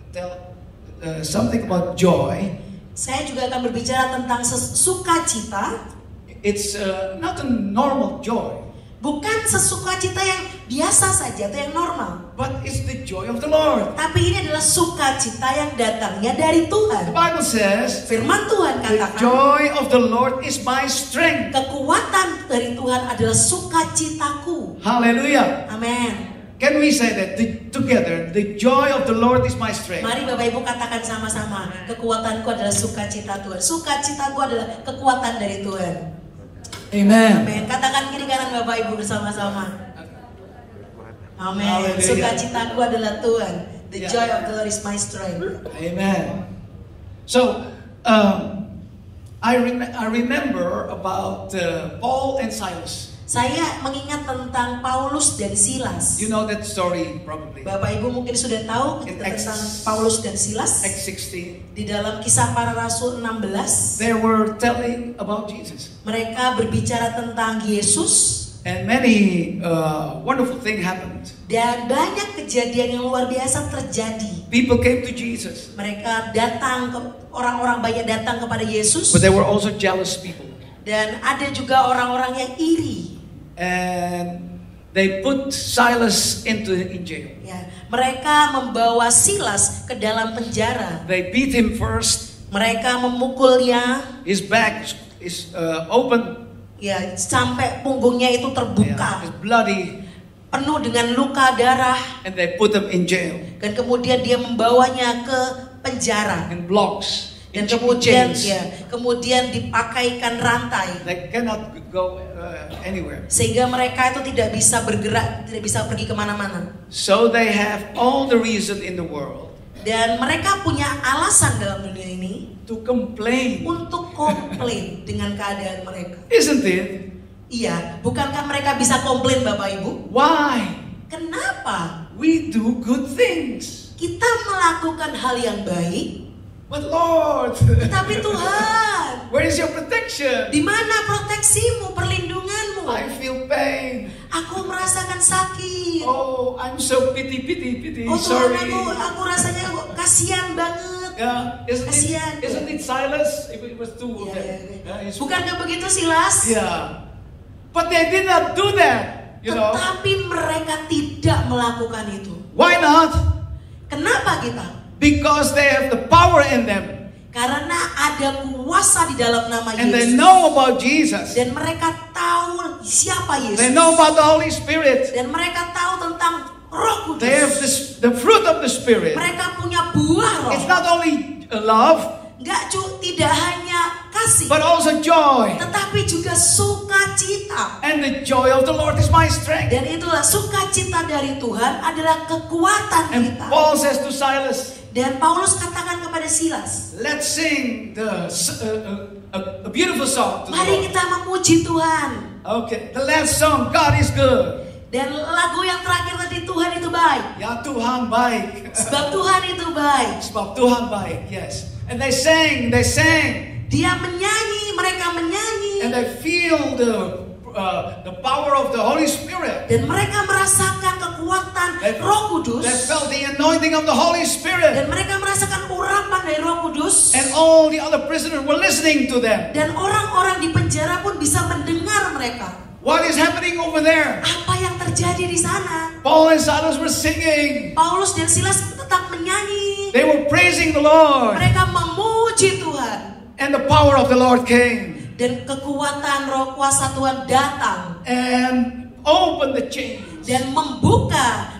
[SPEAKER 3] tell something about joy.
[SPEAKER 2] Saya juga akan berbicara tentang sukacita.
[SPEAKER 3] It's not a normal joy.
[SPEAKER 2] Bukan sesukacita yang biasa saja atau yang normal.
[SPEAKER 3] But it's the joy of the Lord.
[SPEAKER 2] Tapi ini adalah sukacita yang datangnya dari Tuhan.
[SPEAKER 3] The Bible says,
[SPEAKER 2] firman Tuhan katakan,
[SPEAKER 3] the joy of the Lord is my strength.
[SPEAKER 2] Kekuatan dari Tuhan adalah sukacitaku.
[SPEAKER 3] Hallelujah.
[SPEAKER 2] Amen.
[SPEAKER 3] Can we say that together? The joy of the Lord is my strength.
[SPEAKER 2] Mari Bapak Ibu katakan sama-sama, kekuatanku adalah sukacita Tuhan. Sukacitaku adalah kekuatan dari Tuhan.
[SPEAKER 3] Amen.
[SPEAKER 2] Amen. Katakan kiri kanan Bapak Ibu bersama-sama. Amen. Sukacitaku adalah Tuhan. The joy of the Lord is my strength.
[SPEAKER 3] Amen. So I remember about Paul and Silas.
[SPEAKER 2] Saya mengingat tentang Paulus dan Silas.
[SPEAKER 3] You know that story probably.
[SPEAKER 2] Bapak Ibu mungkin sudah tahu tentang Paulus dan Silas.
[SPEAKER 3] Acts 16.
[SPEAKER 2] Di dalam Kisah Para Rasul 16.
[SPEAKER 3] They were telling about Jesus.
[SPEAKER 2] Mereka berbicara tentang Yesus.
[SPEAKER 3] And many wonderful things happened.
[SPEAKER 2] Dan banyak kejadian yang luar biasa terjadi.
[SPEAKER 3] People came to Jesus.
[SPEAKER 2] Mereka datang, orang-orang banyak datang kepada Yesus.
[SPEAKER 3] But there were also jealous people.
[SPEAKER 2] Dan ada juga orang-orang yang iri.
[SPEAKER 3] And they put Silas in jail.
[SPEAKER 2] Ya, mereka membawa Silas ke dalam penjara.
[SPEAKER 3] They beat him first.
[SPEAKER 2] Mereka memukulnya.
[SPEAKER 3] His back is open.
[SPEAKER 2] Ya, sampai punggungnya itu terbuka.
[SPEAKER 3] It's bloody.
[SPEAKER 2] Penuh dengan luka darah.
[SPEAKER 3] And they put him in jail.
[SPEAKER 2] Dan kemudian dia membawanya ke penjara.
[SPEAKER 3] In blocks.
[SPEAKER 2] Dan kemudian dipakaikan rantai.
[SPEAKER 3] They cannot go anywhere.
[SPEAKER 2] Sehingga mereka itu tidak bisa bergerak, tidak bisa pergi kemana-mana.
[SPEAKER 3] So they have all the reason in the world.
[SPEAKER 2] Dan mereka punya alasan dalam dunia ini
[SPEAKER 3] to complain.
[SPEAKER 2] Untuk komplain dengan keadaan mereka.
[SPEAKER 3] Isn't it?
[SPEAKER 2] Iya, bukankah mereka bisa komplain Bapak Ibu?
[SPEAKER 3] Why?
[SPEAKER 2] Kenapa?
[SPEAKER 3] We do good things.
[SPEAKER 2] Kita melakukan hal yang baik.
[SPEAKER 3] But Lord,
[SPEAKER 2] tetapi Tuhan,
[SPEAKER 3] where is your protection?
[SPEAKER 2] Di mana proteksimu, perlindunganmu?
[SPEAKER 3] I feel pain.
[SPEAKER 2] Aku merasakan sakit.
[SPEAKER 3] Oh, I'm so pity.
[SPEAKER 2] Oh,
[SPEAKER 3] sorry.
[SPEAKER 2] Tuhan, aku rasanya kasihan banget.
[SPEAKER 3] Yeah, isn't it Silas? It was two of them.
[SPEAKER 2] Bukankah begitu Silas?
[SPEAKER 3] Yeah, but they did not do that. You know.
[SPEAKER 2] Tetapi mereka tidak melakukan itu.
[SPEAKER 3] Why not?
[SPEAKER 2] Kenapa kita?
[SPEAKER 3] Because they have the power in them.
[SPEAKER 2] Karena ada kuasa di dalam nama Yesus.
[SPEAKER 3] And they know about Jesus.
[SPEAKER 2] Dan mereka tahu siapa Yesus.
[SPEAKER 3] They know about the Holy Spirit.
[SPEAKER 2] Dan mereka tahu tentang Roh Kudus.
[SPEAKER 3] They have the fruit of the Spirit.
[SPEAKER 2] Mereka punya buah roh.
[SPEAKER 3] It's not only love.
[SPEAKER 2] Tidak hanya kasih.
[SPEAKER 3] But also joy.
[SPEAKER 2] Tetapi juga sukacita.
[SPEAKER 3] And the joy of the Lord is my strength.
[SPEAKER 2] Dan itulah sukacita dari Tuhan adalah kekuatan kita.
[SPEAKER 3] And Paul says to Silas.
[SPEAKER 2] Dan Paulus katakan kepada Silas,
[SPEAKER 3] let's sing a beautiful song.
[SPEAKER 2] Mari kita memuji Tuhan.
[SPEAKER 3] Okay, the last song, God is good.
[SPEAKER 2] Dan lagu yang terakhir tadi, Tuhan itu baik.
[SPEAKER 3] Ya Tuhan baik.
[SPEAKER 2] Sebab Tuhan itu baik.
[SPEAKER 3] Sebab Tuhan baik, yes. And they sang.
[SPEAKER 2] Dia menyanyi, mereka menyanyi.
[SPEAKER 3] And they feel the the power of the Holy Spirit.
[SPEAKER 2] Dan mereka merasakan kekuatan Roh Kudus.
[SPEAKER 3] They felt the anointing of the Holy Spirit.
[SPEAKER 2] Dan mereka merasakan urapan dari Roh Kudus.
[SPEAKER 3] And all the other prisoners were listening to them.
[SPEAKER 2] Dan orang-orang di penjara pun bisa mendengar mereka.
[SPEAKER 3] What is happening over there?
[SPEAKER 2] Apa yang terjadi di sana?
[SPEAKER 3] Paul and Silas were singing.
[SPEAKER 2] Paulus dan Silas tetap menyanyi.
[SPEAKER 3] They were praising the Lord.
[SPEAKER 2] Mereka memuji Tuhan.
[SPEAKER 3] And the power of the Lord came.
[SPEAKER 2] Dan kekuatan Roh kuasa Tuhan datang.
[SPEAKER 3] And opened the chains.
[SPEAKER 2] Dan membuka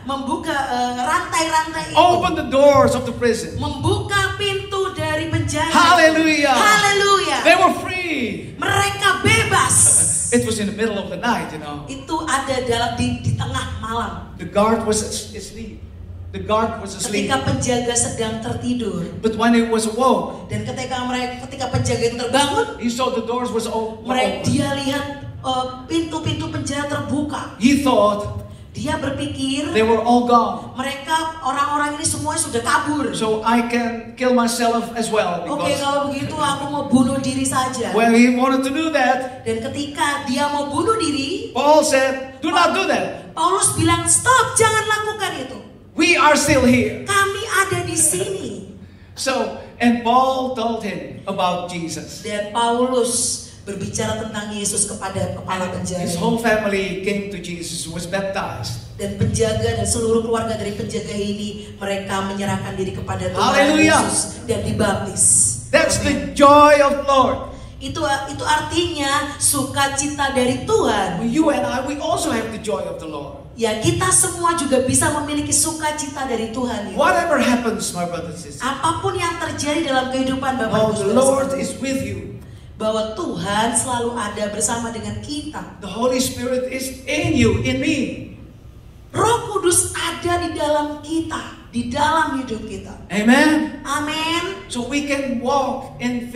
[SPEAKER 2] rantai-rantai itu.
[SPEAKER 3] Open the doors of the prison.
[SPEAKER 2] Membuka pintu dari penjara.
[SPEAKER 3] Hallelujah.
[SPEAKER 2] Hallelujah.
[SPEAKER 3] They were free.
[SPEAKER 2] Mereka bebas.
[SPEAKER 3] It was in the middle of the night, you know.
[SPEAKER 2] Itu ada di tengah malam.
[SPEAKER 3] The guard was asleep. The guard was asleep.
[SPEAKER 2] Ketika penjaga sedang tertidur.
[SPEAKER 3] But when he was awoke,
[SPEAKER 2] Dan ketika penjaga itu terbangun,
[SPEAKER 3] he saw the doors was open.
[SPEAKER 2] dia lihat pintu-pintu penjara terbuka.
[SPEAKER 3] He thought
[SPEAKER 2] Dia berpikir
[SPEAKER 3] they were all gone.
[SPEAKER 2] mereka orang-orang ini semuanya sudah kabur.
[SPEAKER 3] So I can kill myself as well.
[SPEAKER 2] Oke,
[SPEAKER 3] Because
[SPEAKER 2] kalau begitu aku mau bunuh diri saja.
[SPEAKER 3] when he wanted to do that,
[SPEAKER 2] Dan ketika dia mau bunuh diri,
[SPEAKER 3] Paul said, do not do that.
[SPEAKER 2] Paulus bilang, stop, jangan lakukan itu.
[SPEAKER 3] We are still here.
[SPEAKER 2] Kami ada di sini.
[SPEAKER 3] So, and Paul told him about Jesus.
[SPEAKER 2] Dan Paulus berbicara tentang Yesus kepada kepala penjaga.
[SPEAKER 3] His whole family came to Jesus, was baptized.
[SPEAKER 2] Dan penjaga dan seluruh keluarga dari penjaga ini, mereka menyerahkan diri kepada Tuhan
[SPEAKER 3] Hallelujah.
[SPEAKER 2] Yesus dan dibaptis.
[SPEAKER 3] That's the joy of the Lord.
[SPEAKER 2] Itu artinya sukacita dari Tuhan.
[SPEAKER 3] You and I, we also have the joy of the Lord.
[SPEAKER 2] Ya, kita semua juga bisa memiliki sukacita dari Tuhan. Ya.
[SPEAKER 3] Whatever happens, my brothers and sisters,
[SPEAKER 2] Apapun yang terjadi dalam kehidupan Bapak Ibu
[SPEAKER 3] the
[SPEAKER 2] Saudara,
[SPEAKER 3] Lord is with you.
[SPEAKER 2] bahwa Tuhan selalu ada bersama dengan kita.
[SPEAKER 3] The Holy Spirit is in you, in me.
[SPEAKER 2] Roh Kudus ada di dalam kita, di dalam hidup kita.
[SPEAKER 3] Amen.
[SPEAKER 2] Amin.
[SPEAKER 3] So we can walk in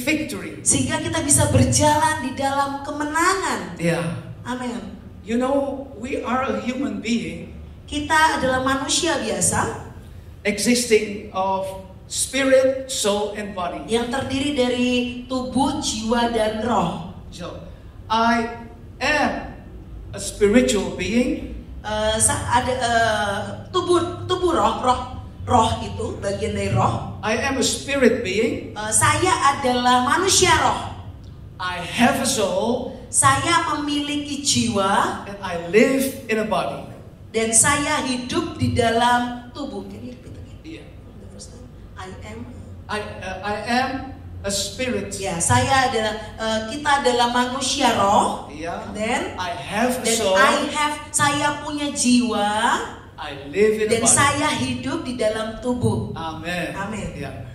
[SPEAKER 3] victory.
[SPEAKER 2] Sehingga kita bisa berjalan di dalam kemenangan.
[SPEAKER 3] Yeah.
[SPEAKER 2] Amin.
[SPEAKER 3] You know, we are a human being
[SPEAKER 2] Kita adalah manusia biasa
[SPEAKER 3] existing of spirit, soul, and body.
[SPEAKER 2] yang terdiri dari tubuh, jiwa, dan roh.
[SPEAKER 3] So, I am a spiritual being.
[SPEAKER 2] Tubuh roh itu bagian dari roh.
[SPEAKER 3] I am a spirit being.
[SPEAKER 2] Saya adalah manusia roh.
[SPEAKER 3] I have a soul.
[SPEAKER 2] Saya memiliki jiwa
[SPEAKER 3] And I live in a body.
[SPEAKER 2] dan saya hidup di dalam tubuh. Can you repeat again?
[SPEAKER 3] Yeah.
[SPEAKER 2] The first time.
[SPEAKER 3] I am a spirit.
[SPEAKER 2] Ya, saya adalah kita adalah manusia roh.
[SPEAKER 3] Yeah.
[SPEAKER 2] Dan
[SPEAKER 3] I have a
[SPEAKER 2] dan
[SPEAKER 3] soul.
[SPEAKER 2] saya punya jiwa
[SPEAKER 3] I live in a
[SPEAKER 2] dan
[SPEAKER 3] body.
[SPEAKER 2] saya hidup di dalam tubuh.
[SPEAKER 3] Amen.
[SPEAKER 2] Amen.
[SPEAKER 3] Yeah.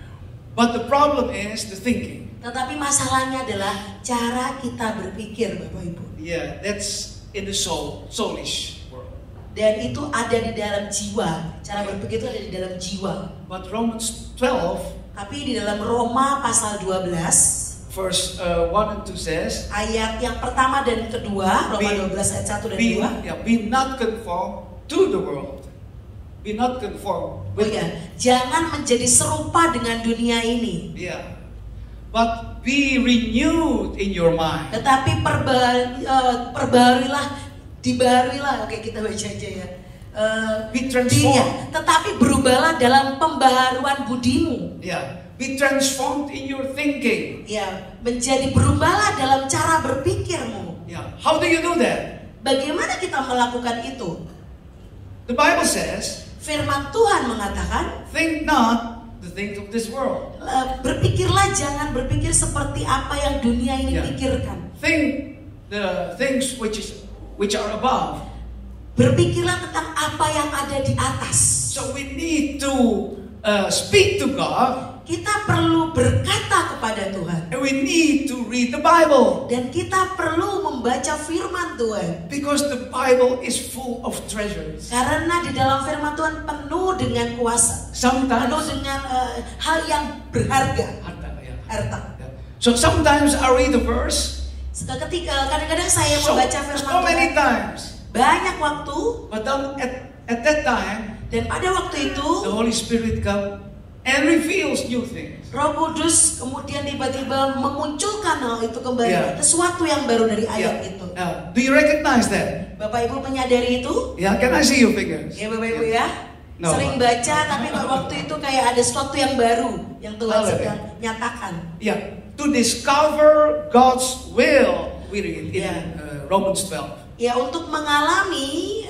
[SPEAKER 3] But the problem is the thinking.
[SPEAKER 2] Tetapi masalahnya adalah cara kita berpikir, Bapak Ibu.
[SPEAKER 3] Yeah, that's in the soulish world.
[SPEAKER 2] Dan itu ada di dalam jiwa. Cara berpikir itu ada di dalam jiwa.
[SPEAKER 3] But Romans 12,
[SPEAKER 2] Tapi di dalam Roma pasal 12
[SPEAKER 3] verse 1 and 2 says,
[SPEAKER 2] ayat yang pertama dan kedua, Roma 12 ayat 1 dan 2.
[SPEAKER 3] be not conformed to the world. Be not conformed.
[SPEAKER 2] Oh ya, jangan menjadi serupa dengan dunia ini.
[SPEAKER 3] Yeah. But be renewed in your mind.
[SPEAKER 2] Tetapi dibaharuilah, oke kita baca aja ya.
[SPEAKER 3] Be transformed.
[SPEAKER 2] Tetapi berubahlah dalam pembaharuan budimu.
[SPEAKER 3] Yeah. Be transformed in your thinking.
[SPEAKER 2] Ya, menjadi berubahlah dalam cara berpikirmu.
[SPEAKER 3] Yeah. How do you do that?
[SPEAKER 2] Bagaimana kita melakukan itu?
[SPEAKER 3] The Bible says,
[SPEAKER 2] Firman Tuhan mengatakan,
[SPEAKER 3] think not the things of this world.
[SPEAKER 2] berpikirlah, jangan berpikir seperti apa yang dunia ini
[SPEAKER 3] Ya.
[SPEAKER 2] pikirkan.
[SPEAKER 3] Think the things which are above.
[SPEAKER 2] Berpikirlah tentang apa yang ada di atas.
[SPEAKER 3] So we need to speak to God.
[SPEAKER 2] Kita perlu berkata kepada Tuhan.
[SPEAKER 3] And we need to read the Bible.
[SPEAKER 2] Dan kita perlu membaca firman Tuhan.
[SPEAKER 3] Because the Bible is full of treasures.
[SPEAKER 2] Karena di dalam firman Tuhan penuh dengan kuasa. Penuh dengan hal yang berharga. Harta.
[SPEAKER 3] So sometimes I read the verse.
[SPEAKER 2] Kadang-kadang saya membaca firman
[SPEAKER 3] So many
[SPEAKER 2] Tuhan
[SPEAKER 3] times.
[SPEAKER 2] banyak waktu.
[SPEAKER 3] But then at that time,
[SPEAKER 2] Dan pada waktu itu
[SPEAKER 3] the Holy Spirit come and reveals new things.
[SPEAKER 2] Roh Kudus kemudian tiba-tiba memunculkan hal itu kembali,
[SPEAKER 3] Yeah.
[SPEAKER 2] sesuatu yang baru dari ayat itu.
[SPEAKER 3] Do you recognize that?
[SPEAKER 2] Bapak Ibu menyadari itu?
[SPEAKER 3] Yeah, can I see your fingers?
[SPEAKER 2] Ya Bapak Ibu ya.
[SPEAKER 3] No.
[SPEAKER 2] Sering baca tapi waktu itu kayak ada sesuatu yang baru yang Tuhan sedang nyatakan.
[SPEAKER 3] Yeah, to discover God's will, we read in Romans 12.
[SPEAKER 2] Ya, untuk mengalami,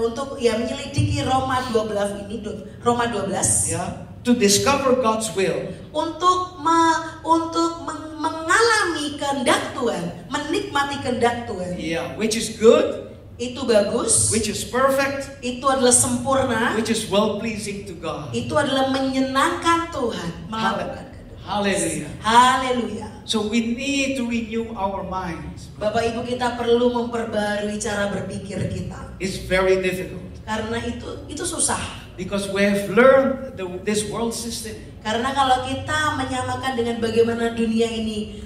[SPEAKER 2] untuk ya menyelidiki Roma 12 ini, Roma 12.
[SPEAKER 3] Yeah, to discover God's will.
[SPEAKER 2] Untuk mengalami kehendak Tuhan, menikmati kehendak Tuhan.
[SPEAKER 3] Yeah, which is good,
[SPEAKER 2] Itu bagus,
[SPEAKER 3] which is perfect,
[SPEAKER 2] itu adalah sempurna,
[SPEAKER 3] which is well pleasing to God.
[SPEAKER 2] itu adalah menyenangkan Tuhan, melakukan kehendak.
[SPEAKER 3] Hallelujah.
[SPEAKER 2] Haleluya.
[SPEAKER 3] So we need to renew our minds.
[SPEAKER 2] Bapak Ibu, kita perlu memperbarui cara berpikir kita.
[SPEAKER 3] It's very difficult
[SPEAKER 2] Karena itu susah.
[SPEAKER 3] because we have learned this world system.
[SPEAKER 2] Karena kalau kita menyamakan dengan bagaimana dunia ini,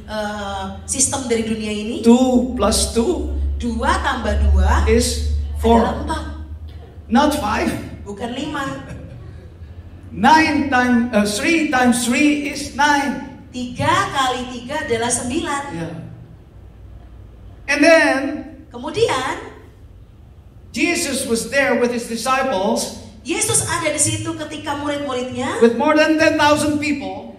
[SPEAKER 2] sistem dari dunia ini,
[SPEAKER 3] 2 plus 2
[SPEAKER 2] 2 tambah 2
[SPEAKER 3] is
[SPEAKER 2] adalah
[SPEAKER 3] 4, not 5.
[SPEAKER 2] bukan 5.
[SPEAKER 3] 3 times 3 is 9.
[SPEAKER 2] 3 kali 3 adalah 9.
[SPEAKER 3] Yeah. And then
[SPEAKER 2] Kemudian
[SPEAKER 3] Jesus was there with his disciples
[SPEAKER 2] Yesus ada di situ ketika murid-muridnya
[SPEAKER 3] with more than 10,000 people.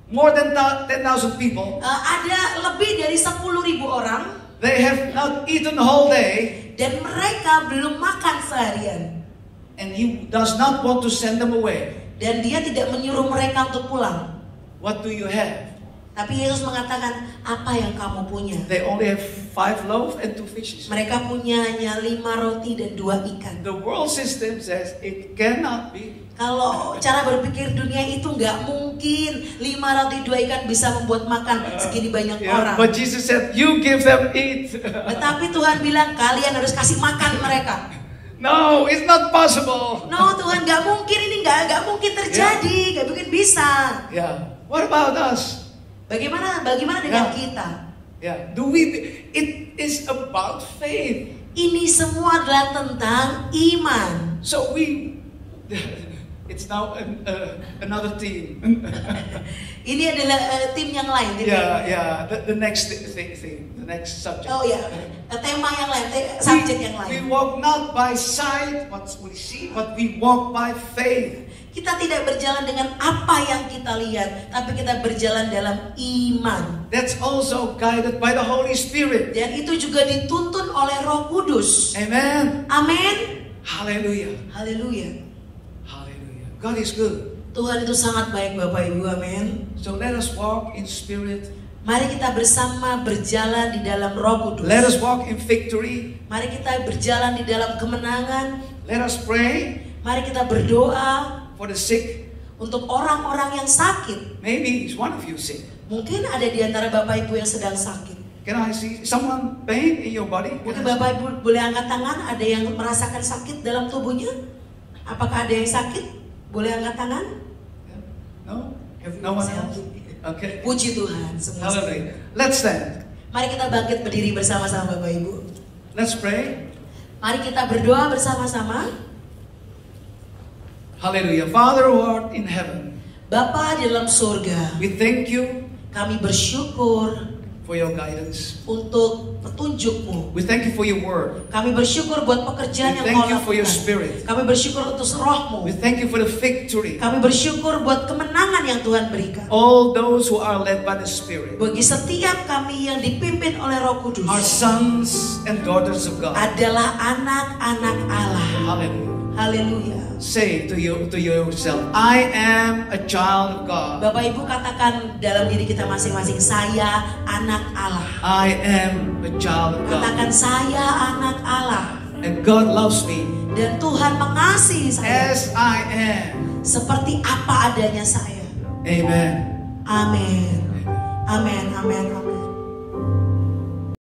[SPEAKER 3] More than 10,000 people.
[SPEAKER 2] ada lebih dari 10.000 orang.
[SPEAKER 3] They have not eaten the whole day.
[SPEAKER 2] Dan mereka belum makan seharian.
[SPEAKER 3] And he does not want to send them away.
[SPEAKER 2] Dan dia tidak menyuruh mereka untuk pulang.
[SPEAKER 3] What do you have?
[SPEAKER 2] Tapi Yesus mengatakan, apa yang kamu punya?
[SPEAKER 3] They only have 5 loaves and 2 fishes.
[SPEAKER 2] Mereka punya hanya 5 roti dan 2 ikan.
[SPEAKER 3] The world system says it cannot be.
[SPEAKER 2] Kalau cara berpikir dunia itu nggak mungkin 5 roti 2 ikan bisa membuat makan segini banyak orang.
[SPEAKER 3] But Jesus said, you give them eat.
[SPEAKER 2] Tetapi Tuhan bilang kalian harus kasih makan mereka.
[SPEAKER 3] No, it's not possible.
[SPEAKER 2] No Tuhan, nggak mungkin, ini nggak mungkin terjadi, nggak mungkin bisa.
[SPEAKER 3] Yeah. What about us?
[SPEAKER 2] Bagaimana dengan kita?
[SPEAKER 3] Yeah. It is about faith.
[SPEAKER 2] Ini semua adalah tentang iman.
[SPEAKER 3] So it's now another team.
[SPEAKER 2] Ini adalah tim yang lain.
[SPEAKER 3] Yeah. The next thing, the next subject.
[SPEAKER 2] Oh ya, tema yang lain, subjek yang
[SPEAKER 3] We
[SPEAKER 2] lain.
[SPEAKER 3] walk not by sight, what we see, but we walk by faith.
[SPEAKER 2] Kita tidak berjalan dengan apa yang kita lihat, tapi kita berjalan dalam iman.
[SPEAKER 3] That's also guided by the Holy Spirit.
[SPEAKER 2] Dan itu juga dituntun oleh Roh Kudus.
[SPEAKER 3] Amen.
[SPEAKER 2] Amin.
[SPEAKER 3] Hallelujah.
[SPEAKER 2] Haleluya.
[SPEAKER 3] Hallelujah. God is good.
[SPEAKER 2] Tuhan itu sangat baik Bapak Ibu, amin.
[SPEAKER 3] So let us walk in spirit.
[SPEAKER 2] Mari kita bersama berjalan di dalam Roh Kudus.
[SPEAKER 3] Let us walk in victory.
[SPEAKER 2] Mari kita berjalan di dalam kemenangan.
[SPEAKER 3] Let us pray
[SPEAKER 2] Mari kita berdoa
[SPEAKER 3] for the sick.
[SPEAKER 2] untuk orang-orang yang sakit.
[SPEAKER 3] Maybe it's one of you sick.
[SPEAKER 2] Mungkin ada di antara Bapak Ibu yang sedang sakit.
[SPEAKER 3] Can I see someone pain in your body?
[SPEAKER 2] Mungkin Bapak Ibu boleh angkat tangan, ada yang merasakan sakit dalam tubuhnya? Apakah ada yang sakit? Boleh angkat tangan?
[SPEAKER 3] No? No one else? Okay.
[SPEAKER 2] Puji Tuhan semua.
[SPEAKER 3] Hallelujah. Let's stand.
[SPEAKER 2] Mari kita bangkit berdiri bersama-sama Bapak Ibu.
[SPEAKER 3] Let's pray.
[SPEAKER 2] Mari kita berdoa bersama-sama.
[SPEAKER 3] Hallelujah. Father who art in heaven,
[SPEAKER 2] Bapa di dalam surga,
[SPEAKER 3] we thank you
[SPEAKER 2] kami bersyukur
[SPEAKER 3] for your guidance.
[SPEAKER 2] untuk petunjuk-Mu.
[SPEAKER 3] We thank you for your word.
[SPEAKER 2] Kami bersyukur buat pekerjaan
[SPEAKER 3] We
[SPEAKER 2] yang
[SPEAKER 3] thank
[SPEAKER 2] Kau
[SPEAKER 3] you for your
[SPEAKER 2] lakukan.
[SPEAKER 3] spirit.
[SPEAKER 2] Kami bersyukur untuk Roh-Mu.
[SPEAKER 3] We thank you for the victory.
[SPEAKER 2] Kami bersyukur buat kemenangan yang Tuhan berikan.
[SPEAKER 3] All those who are led by the Spirit
[SPEAKER 2] Bagi setiap kami yang dipimpin oleh Roh Kudus
[SPEAKER 3] are sons and daughters of God.
[SPEAKER 2] adalah anak-anak Allah.
[SPEAKER 3] Hallelujah.
[SPEAKER 2] Haleluya.
[SPEAKER 3] Say to yourself, I am a child of God.
[SPEAKER 2] Bapak Ibu katakan dalam diri kita masing-masing, saya anak Allah.
[SPEAKER 3] I am a child of God.
[SPEAKER 2] Katakan saya anak Allah.
[SPEAKER 3] And God loves me
[SPEAKER 2] Dan Tuhan mengasihi saya
[SPEAKER 3] as I am.
[SPEAKER 2] seperti apa adanya saya.
[SPEAKER 3] Amen.
[SPEAKER 2] Amin. Amin. Amin. Amin.